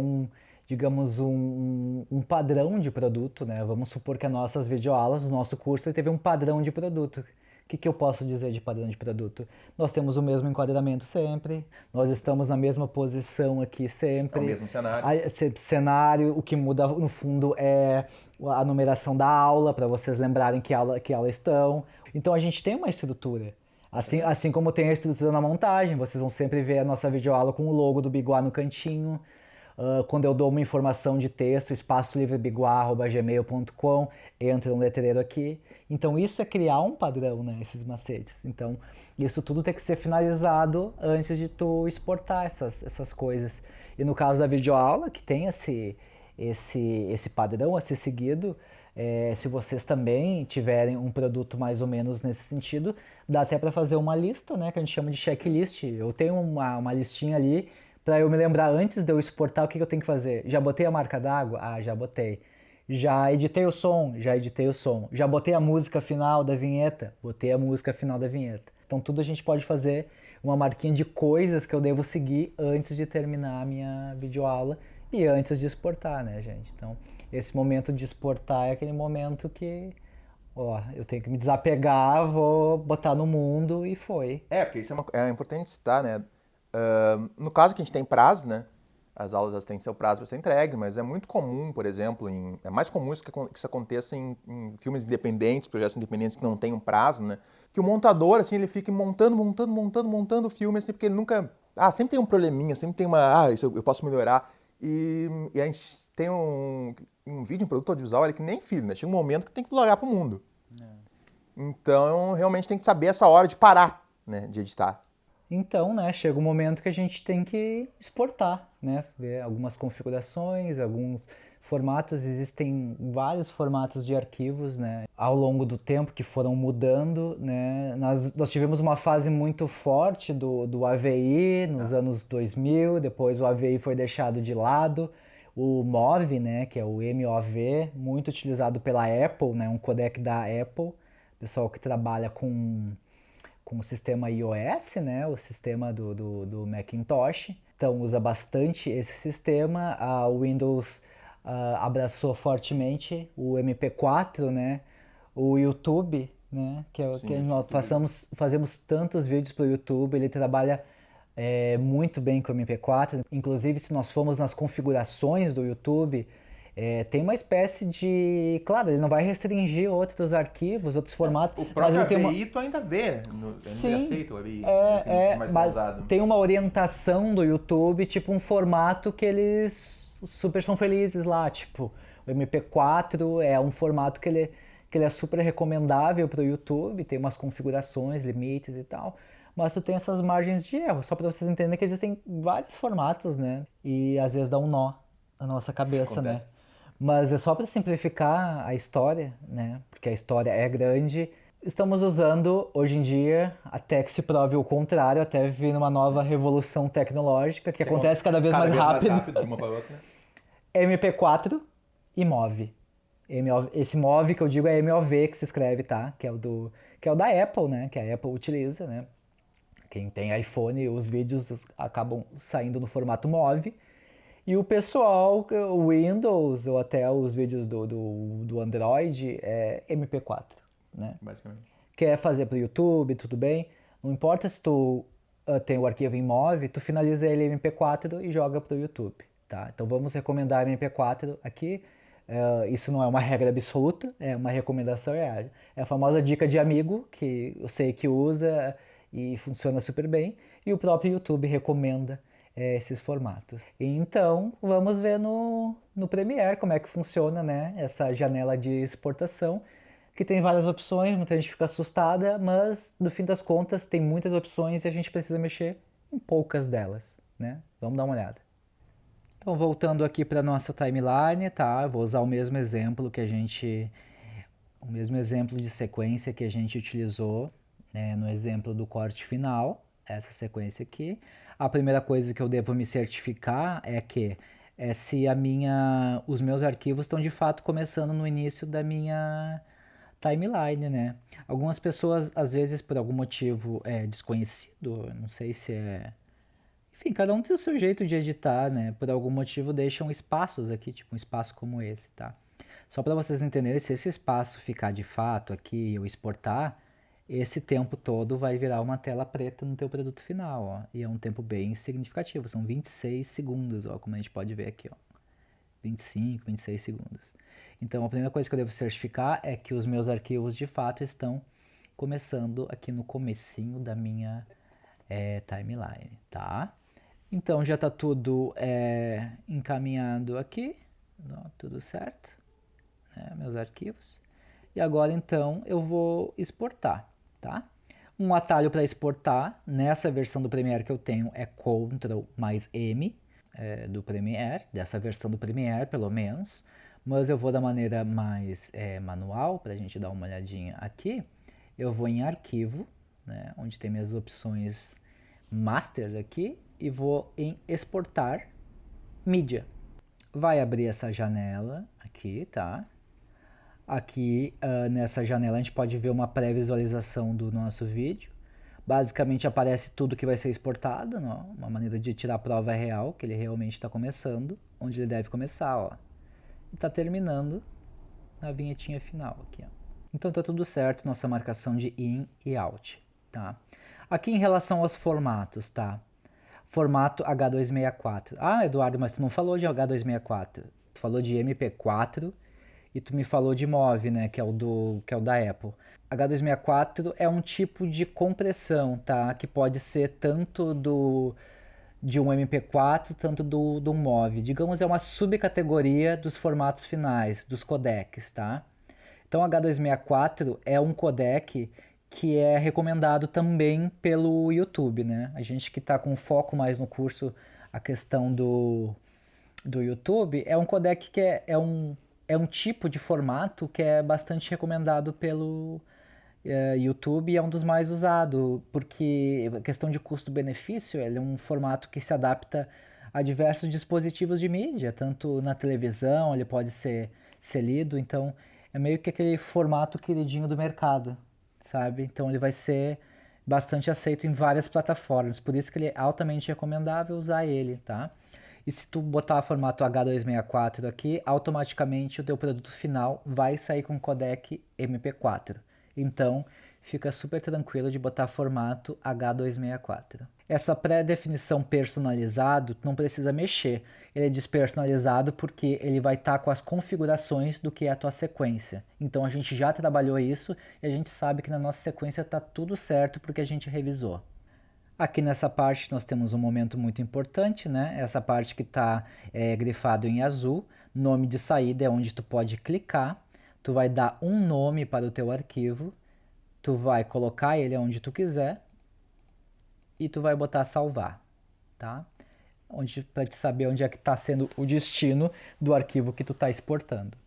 digamos, um padrão de produto, né? Vamos supor que as nossas videoaulas, o nosso curso, teve um padrão de produto. O que eu posso dizer de padrão de produto? Nós temos o mesmo enquadramento sempre, nós estamos na mesma posição aqui sempre. É o mesmo cenário. Cenário, o que muda no fundo é a numeração da aula, para vocês lembrarem que aula estão. Então a gente tem uma estrutura. Assim como tem a estrutura na montagem, vocês vão sempre ver a nossa videoaula com o logo do Biguá no cantinho. Quando eu dou uma informação de texto, espaçolivrebiguá@gmail.com, entra um letreiro aqui. Então isso é criar um padrão, né, esses macetes. Então isso tudo tem que ser finalizado antes de tu exportar essas coisas. E no caso da videoaula, que tem esse padrão a ser seguido, se vocês também tiverem um produto mais ou menos nesse sentido, dá até para fazer uma lista, né, que a gente chama de checklist. Eu tenho uma listinha ali Para eu me lembrar antes de eu exportar, o que eu tenho que fazer? Já botei a marca d'água? Ah, já botei. Já editei o som? Já editei o som. Já botei a música final da vinheta? Botei a música final da vinheta. Então tudo a gente pode fazer uma marquinha de coisas que eu devo seguir antes de terminar a minha videoaula e antes de exportar, né, gente? Então, esse momento de exportar é aquele momento que, ó, eu tenho que me desapegar, vou botar no mundo e foi. Porque isso é importante citar, né? No caso que a gente tem prazo, né? As aulas elas têm seu prazo para ser entregue, mas é muito comum, por exemplo, é mais comum que isso aconteça em filmes independentes, projetos independentes que não têm um prazo, né? Que o montador, assim, ele fica montando o filme, assim, porque ele nunca... sempre tem um probleminha, sempre tem isso eu posso melhorar. E a gente tem um vídeo, um produto audiovisual, ele que nem filho, né? Chega um momento que tem que largar pro mundo. Então, realmente tem que saber essa hora de parar, né, de editar. Então, né, chega um momento que a gente tem que exportar, né, ver algumas configurações, alguns formatos, existem vários formatos de arquivos, né, ao longo do tempo que foram mudando, né, nós tivemos uma fase muito forte do AVI nos anos 2000, depois o AVI foi deixado de lado, o MOV, né, que é o MOV, muito utilizado pela Apple, né, um codec da Apple, pessoal que trabalha com o sistema iOS, né, o sistema do Macintosh. Então usa bastante esse sistema. A Windows abraçou fortemente o MP4, né, o YouTube, né, que nós fazemos tantos vídeos para o YouTube. Ele trabalha muito bem com o MP4. Inclusive, se nós formos nas configurações do YouTube, tem uma espécie de... Claro, ele não vai restringir outros arquivos, outros formatos. O próprio mas AVI tu ainda vê, Sim, aceita o AVI, mais mas pausado. tem uma orientação do YouTube, tipo um formato que eles super são felizes lá, tipo, o MP4 é um formato que ele é super recomendável para o YouTube, tem umas configurações, limites e tal, mas tu tem essas margens de erro, só para vocês entenderem que existem vários formatos, né, e às vezes dá um nó na nossa cabeça, né. Mas é só para simplificar a história, né? Porque a história é grande. Estamos usando, hoje em dia, até que se prove o contrário, até vir uma nova revolução tecnológica que acontece cada vez mais rápido. De uma para outra. MP4 e MOV. Esse MOV que eu digo é MOV que se escreve, tá? Que é o da Apple, né? Que a Apple utiliza, né? Quem tem iPhone, os vídeos acabam saindo no formato MOV. E o pessoal, o Windows ou até os vídeos do Android é MP4, né? Basicamente. Quer fazer para o YouTube, tudo bem. Não importa se tu tem o arquivo em MOV, tu finaliza ele em MP4 e joga para o YouTube, tá? Então vamos recomendar MP4 aqui. Isso não é uma regra absoluta, é uma recomendação, é a famosa dica de amigo, que eu sei que usa e funciona super bem. E o próprio YouTube recomenda esses formatos. Então, vamos ver no Premiere como é que funciona, né, essa janela de exportação, que tem várias opções, muita gente fica assustada, mas no fim das contas tem muitas opções e a gente precisa mexer em poucas delas, né? Vamos dar uma olhada. Então, voltando aqui para nossa timeline, tá? Eu vou usar o mesmo exemplo de sequência que a gente utilizou, né, no exemplo do corte final, essa sequência aqui. A primeira coisa que eu devo me certificar é se os meus arquivos estão de fato começando no início da minha timeline, né? Algumas pessoas, às vezes, por algum motivo desconhecido, não sei se é... Enfim, cada um tem o seu jeito de editar, né? Por algum motivo deixam espaços aqui, tipo um espaço como esse, tá? Só para vocês entenderem, se esse espaço ficar de fato aqui e eu exportar, esse tempo todo vai virar uma tela preta no teu produto final, ó. E é um tempo bem significativo, são 26 segundos, ó, como a gente pode ver aqui, ó. 25, 26 segundos. Então, a primeira coisa que eu devo certificar é que os meus arquivos, de fato, estão começando aqui no comecinho da minha timeline, tá? Então, já está tudo encaminhado aqui, ó, tudo certo, né, meus arquivos. E agora, então, eu vou exportar. Tá? Um atalho para exportar, nessa versão do Premiere que eu tenho, é Ctrl mais M do Premiere, dessa versão do Premiere, pelo menos. Mas eu vou da maneira mais manual, para a gente dar uma olhadinha aqui. Eu vou em Arquivo, né, onde tem minhas opções Master aqui e vou em exportar mídia. Vai abrir essa janela aqui, tá? Aqui nessa janela a gente pode ver uma pré-visualização do nosso vídeo. Basicamente aparece tudo que vai ser exportado, não? Uma maneira de tirar a prova real, que ele realmente está começando, onde ele deve começar, ó. E está terminando na vinhetinha final aqui, ó. Então tá tudo certo, nossa marcação de in e out, tá? Aqui em relação aos formatos, tá? Formato H264. Ah, Eduardo, mas tu não falou de H264. Tu falou de MP4 e tu me falou de MOV, né, que é o da Apple. H264 é um tipo de compressão, tá? Que pode ser tanto de um MP4, tanto do MOV. Digamos, é uma subcategoria dos formatos finais, dos codecs, tá? Então, H264 é um codec que é recomendado também pelo YouTube, né? A gente que está com foco mais no curso, a questão do YouTube, é um codec que é um tipo de formato que é bastante recomendado pelo YouTube e é um dos mais usados, porque a questão de custo-benefício, ele é um formato que se adapta a diversos dispositivos de mídia, tanto na televisão, ele pode ser lido, então é meio que aquele formato queridinho do mercado, sabe? Então ele vai ser bastante aceito em várias plataformas, por isso que ele é altamente recomendável usar ele, tá? E se tu botar formato H264 aqui, automaticamente o teu produto final vai sair com codec MP4. Então, fica super tranquilo de botar formato H264. Essa pré-definição personalizado, tu não precisa mexer. Ele é despersonalizado porque ele vai estar com as configurações do que é a tua sequência. Então a gente já trabalhou isso e a gente sabe que na nossa sequência está tudo certo porque a gente revisou. Aqui nessa parte nós temos um momento muito importante, né? Essa parte que está grifado em azul, nome de saída é onde tu pode clicar, tu vai dar um nome para o teu arquivo, tu vai colocar ele onde tu quiser e tu vai botar salvar, tá? Para te saber onde é que está sendo o destino do arquivo que tu está exportando.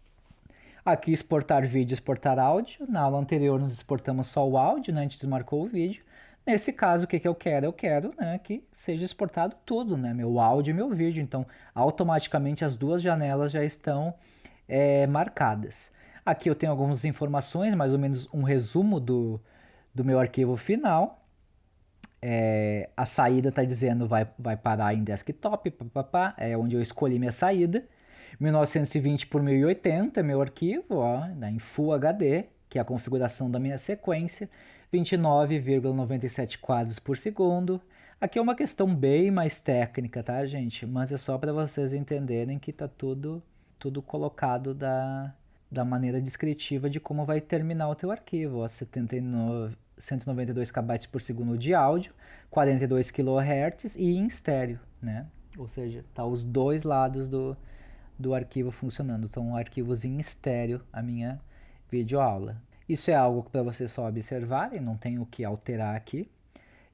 Aqui exportar vídeo, exportar áudio. Na aula anterior nós exportamos só o áudio, né? A gente desmarcou o vídeo. Nesse caso, o que eu quero? Eu quero, né, que seja exportado tudo, né? Meu áudio e meu vídeo. Então, automaticamente as duas janelas já estão marcadas. Aqui eu tenho algumas informações, mais ou menos um resumo do meu arquivo final. A saída está dizendo vai parar em desktop, é onde eu escolhi minha saída. 1920 por 1080 é meu arquivo, ó, em Full HD, que é a configuração da minha sequência. 29,97 quadros por segundo. Aqui é uma questão bem mais técnica, tá, gente? Mas é só para vocês entenderem que tá tudo colocado da maneira descritiva de como vai terminar o teu arquivo. Ó, 192 KB por segundo de áudio, 42 kHz e em estéreo, né? Ou seja, tá os dois lados do arquivo funcionando. São arquivos em estéreo a minha videoaula. Isso é algo para vocês só observarem, não tem o que alterar aqui.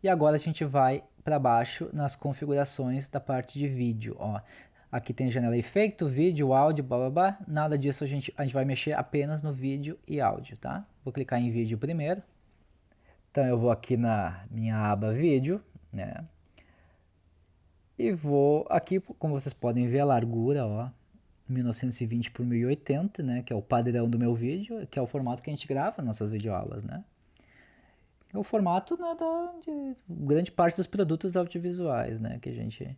E agora a gente vai para baixo nas configurações da parte de vídeo. Ó. Aqui tem janela efeito, vídeo, áudio, blá blá blá. Nada disso a gente vai mexer apenas no vídeo e áudio, tá? Vou clicar em vídeo primeiro. Então eu vou aqui na minha aba vídeo, né? E vou aqui, como vocês podem ver, a largura, ó. 1920 por 1080, né, que é o padrão do meu vídeo, que é o formato que a gente grava nossas videoaulas, né? É o formato, né, de grande parte dos produtos audiovisuais, né, que a gente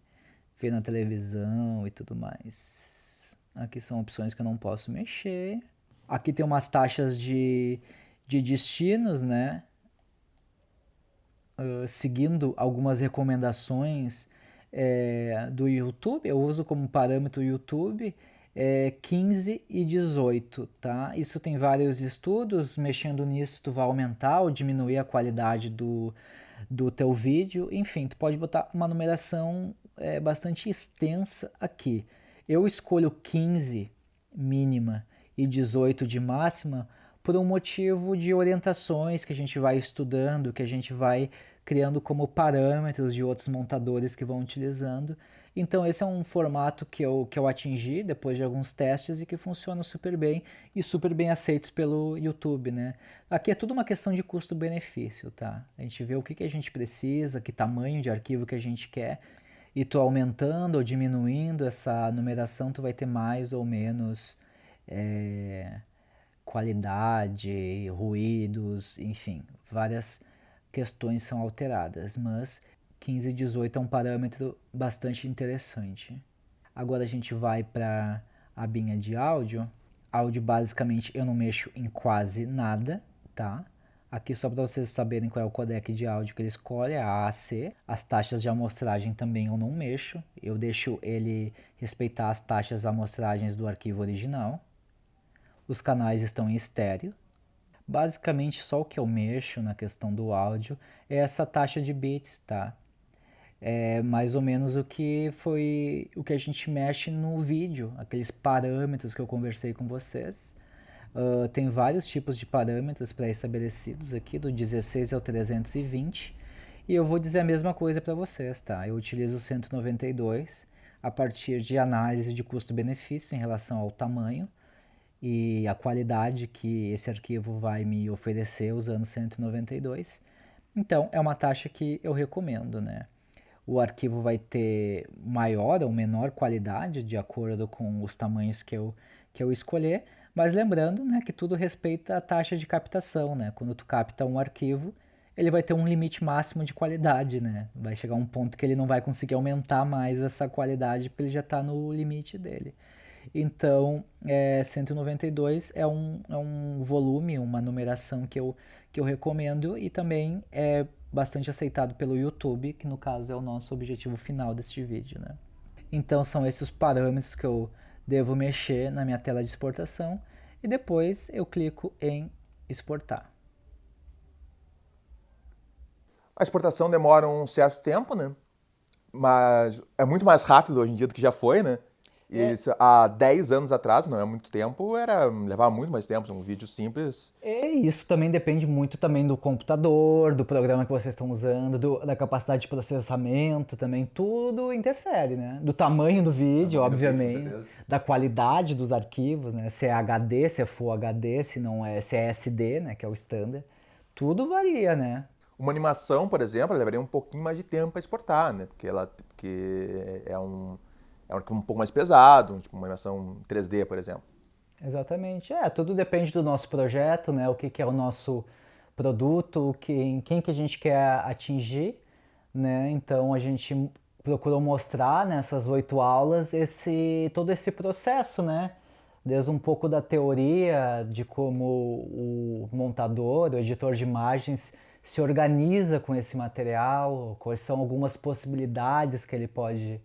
vê na televisão e tudo mais. Aqui são opções que eu não posso mexer. Aqui tem umas taxas de destinos, né? Seguindo algumas recomendações do YouTube, eu uso como parâmetro o YouTube 15 e 18, tá? Isso tem vários estudos, mexendo nisso tu vai aumentar ou diminuir a qualidade do teu vídeo, enfim, tu pode botar uma numeração bastante extensa aqui. Eu escolho 15 mínima e 18 de máxima por um motivo de orientações que a gente vai estudando, que a gente vai criando como parâmetros de outros montadores que vão utilizando. Então esse é um formato que eu atingi depois de alguns testes e que funciona super bem e super bem aceitos pelo YouTube, né? Aqui é tudo uma questão de custo-benefício, tá? A gente vê o que a gente precisa, que tamanho de arquivo que a gente quer, e tu aumentando ou diminuindo essa numeração, tu vai ter mais ou menos é, qualidade, ruídos, enfim, várias questões são alteradas, mas 15 e 18 é um parâmetro bastante interessante. Agora a gente vai para a abinha de áudio. Áudio basicamente eu não mexo em quase nada, tá? Aqui só para vocês saberem qual é o codec de áudio que ele escolhe, é a AAC. As taxas de amostragem também eu não mexo, eu deixo ele respeitar as taxas de amostragens do arquivo original. Os canais estão em estéreo. Basicamente só o que eu mexo na questão do áudio é essa taxa de bits, tá? É mais ou menos o que foi o que a gente mexe no vídeo, aqueles parâmetros que eu conversei com vocês. Tem vários tipos de parâmetros pré-estabelecidos aqui, do 16 ao 320, e eu vou dizer a mesma coisa para vocês, tá? Eu utilizo o 192 a partir de análise de custo-benefício em relação ao tamanho e a qualidade que esse arquivo vai me oferecer usando 192. Então, é uma taxa que eu recomendo, né? O arquivo vai ter maior ou menor qualidade de acordo com os tamanhos que eu escolher, mas lembrando, né, que tudo respeita a taxa de captação, né? Quando tu capta um arquivo, ele vai ter um limite máximo de qualidade, né? Vai chegar um ponto que ele não vai conseguir aumentar mais essa qualidade porque ele já está no limite dele. Então, 192 é um volume, uma numeração que eu recomendo e também é bastante aceitado pelo YouTube, que no caso é o nosso objetivo final deste vídeo, né? Então são esses os parâmetros que eu devo mexer na minha tela de exportação e depois eu clico em exportar. A exportação demora um certo tempo, né? Mas é muito mais rápido hoje em dia do que já foi, né? Isso, há 10 anos atrás, não é muito tempo, levava muito mais tempo, um vídeo simples. E isso também depende muito também do computador, do programa que vocês estão usando, da capacidade de processamento também, tudo interfere, né? Do tamanho do vídeo, obviamente, da qualidade dos arquivos, né? Se é HD, se é Full HD, se é SD, né? Que é o standard, tudo varia, né? Uma animação, por exemplo, levaria um pouquinho mais de tempo para exportar, né? Porque é um arquivo um pouco mais pesado, tipo uma animação 3D, por exemplo. Exatamente. Tudo depende do nosso projeto, né? O que é o nosso produto, quem que a gente quer atingir, né? Então a gente procurou mostrar nessas 8 aulas todo esse processo, né? Desde um pouco da teoria de como o montador, o editor de imagens se organiza com esse material, quais são algumas possibilidades que ele pode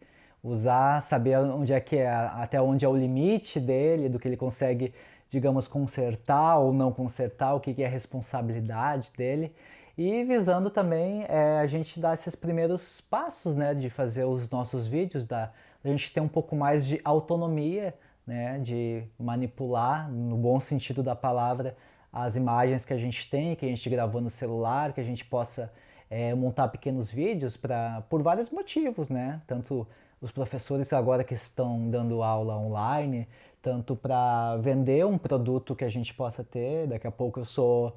usar, saber onde é que até onde é o limite dele, do que ele consegue, digamos, consertar ou não consertar, o que é a responsabilidade dele. E visando também a gente dar esses primeiros passos, né, de fazer os nossos vídeos, a gente ter um pouco mais de autonomia, né, de manipular, no bom sentido da palavra, as imagens que a gente tem, que a gente gravou no celular, que a gente possa montar pequenos vídeos por vários motivos, né? Tanto os professores agora que estão dando aula online, tanto para vender um produto que a gente possa ter. Daqui a pouco eu sou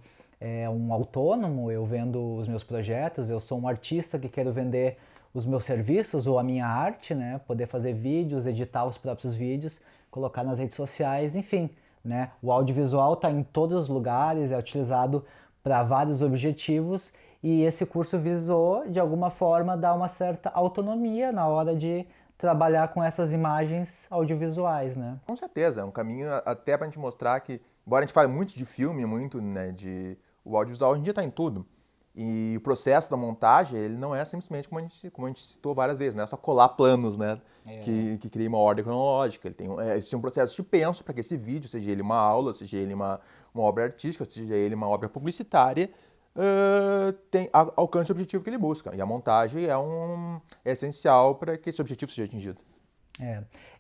um autônomo, eu vendo os meus projetos, eu sou um artista que quero vender os meus serviços ou a minha arte, né? Poder fazer vídeos, editar os próprios vídeos, colocar nas redes sociais, enfim, né? O audiovisual está em todos os lugares, é utilizado para vários objetivos e esse curso visou, de alguma forma, dar uma certa autonomia na hora de trabalhar com essas imagens audiovisuais, né? Com certeza, é um caminho até para a gente mostrar que, embora a gente fale muito de filme, muito, né, o audiovisual hoje em dia está em tudo. E o processo da montagem, ele não é simplesmente como a gente citou várias vezes, não é só colar planos, né? Que cria uma ordem cronológica. Existe um processo de penso para que esse vídeo, seja ele uma aula, seja ele uma obra artística, seja ele uma obra publicitária, alcance o objetivo que ele busca. E a montagem é essencial para que esse objetivo seja atingido.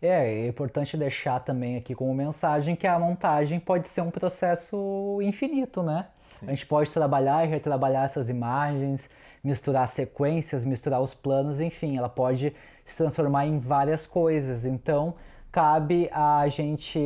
É importante deixar também aqui como mensagem que a montagem pode ser um processo infinito, né? A gente pode trabalhar e retrabalhar essas imagens, misturar sequências, misturar os planos, enfim, ela pode se transformar em várias coisas. Então, cabe a gente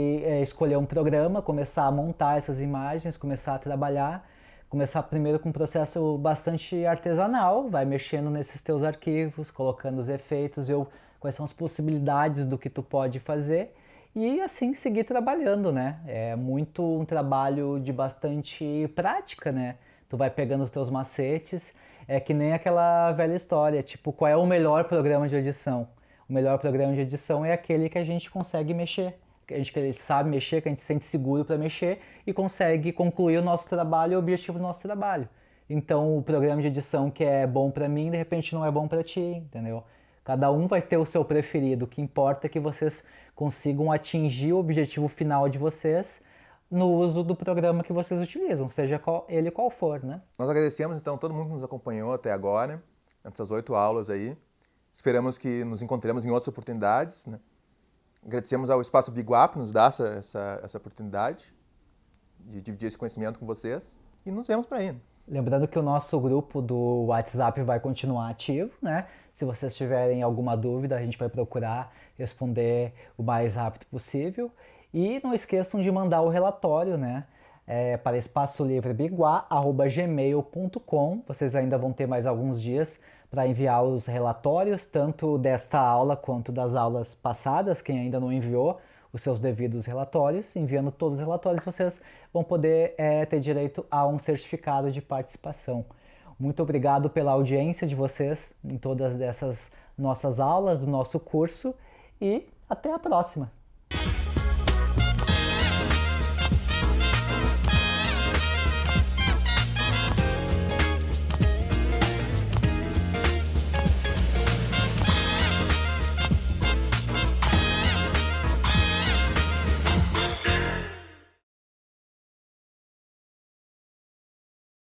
escolher um programa, começar a montar essas imagens, começar a trabalhar, começar primeiro com um processo bastante artesanal, vai mexendo nesses teus arquivos, colocando os efeitos, ver quais são as possibilidades do que tu pode fazer e assim seguir trabalhando, né? É muito um trabalho de bastante prática, né? Tu vai pegando os teus macetes, é que nem aquela velha história, tipo, qual é o melhor programa de edição? O melhor programa de edição é aquele que a gente consegue mexer, que a gente sabe mexer, que a gente se sente seguro para mexer e consegue concluir o nosso trabalho e o objetivo do nosso trabalho. Então, o programa de edição que é bom para mim, de repente não é bom para ti, entendeu? Cada um vai ter o seu preferido. O que importa é que vocês consigam atingir o objetivo final de vocês no uso do programa que vocês utilizam, seja ele qual for, né? Nós agradecemos, então, todo mundo que nos acompanhou até agora, nessas 8 aulas aí. Esperamos que nos encontremos em outras oportunidades, né? Agradecemos ao Espaço Biguá por nos dar essa oportunidade de dividir esse conhecimento com vocês e nos vemos por aí. Né? Lembrando que o nosso grupo do WhatsApp vai continuar ativo, né? Se vocês tiverem alguma dúvida, a gente vai procurar responder o mais rápido possível. E não esqueçam de mandar o relatório, né? Para espaçolivrebiguá@gmail.com. Vocês ainda vão ter mais alguns dias para enviar os relatórios, tanto desta aula quanto das aulas passadas, quem ainda não enviou os seus devidos relatórios. Enviando todos os relatórios, vocês vão poder ter direito a um certificado de participação. Muito obrigado pela audiência de vocês em todas essas nossas aulas, do nosso curso, e até a próxima!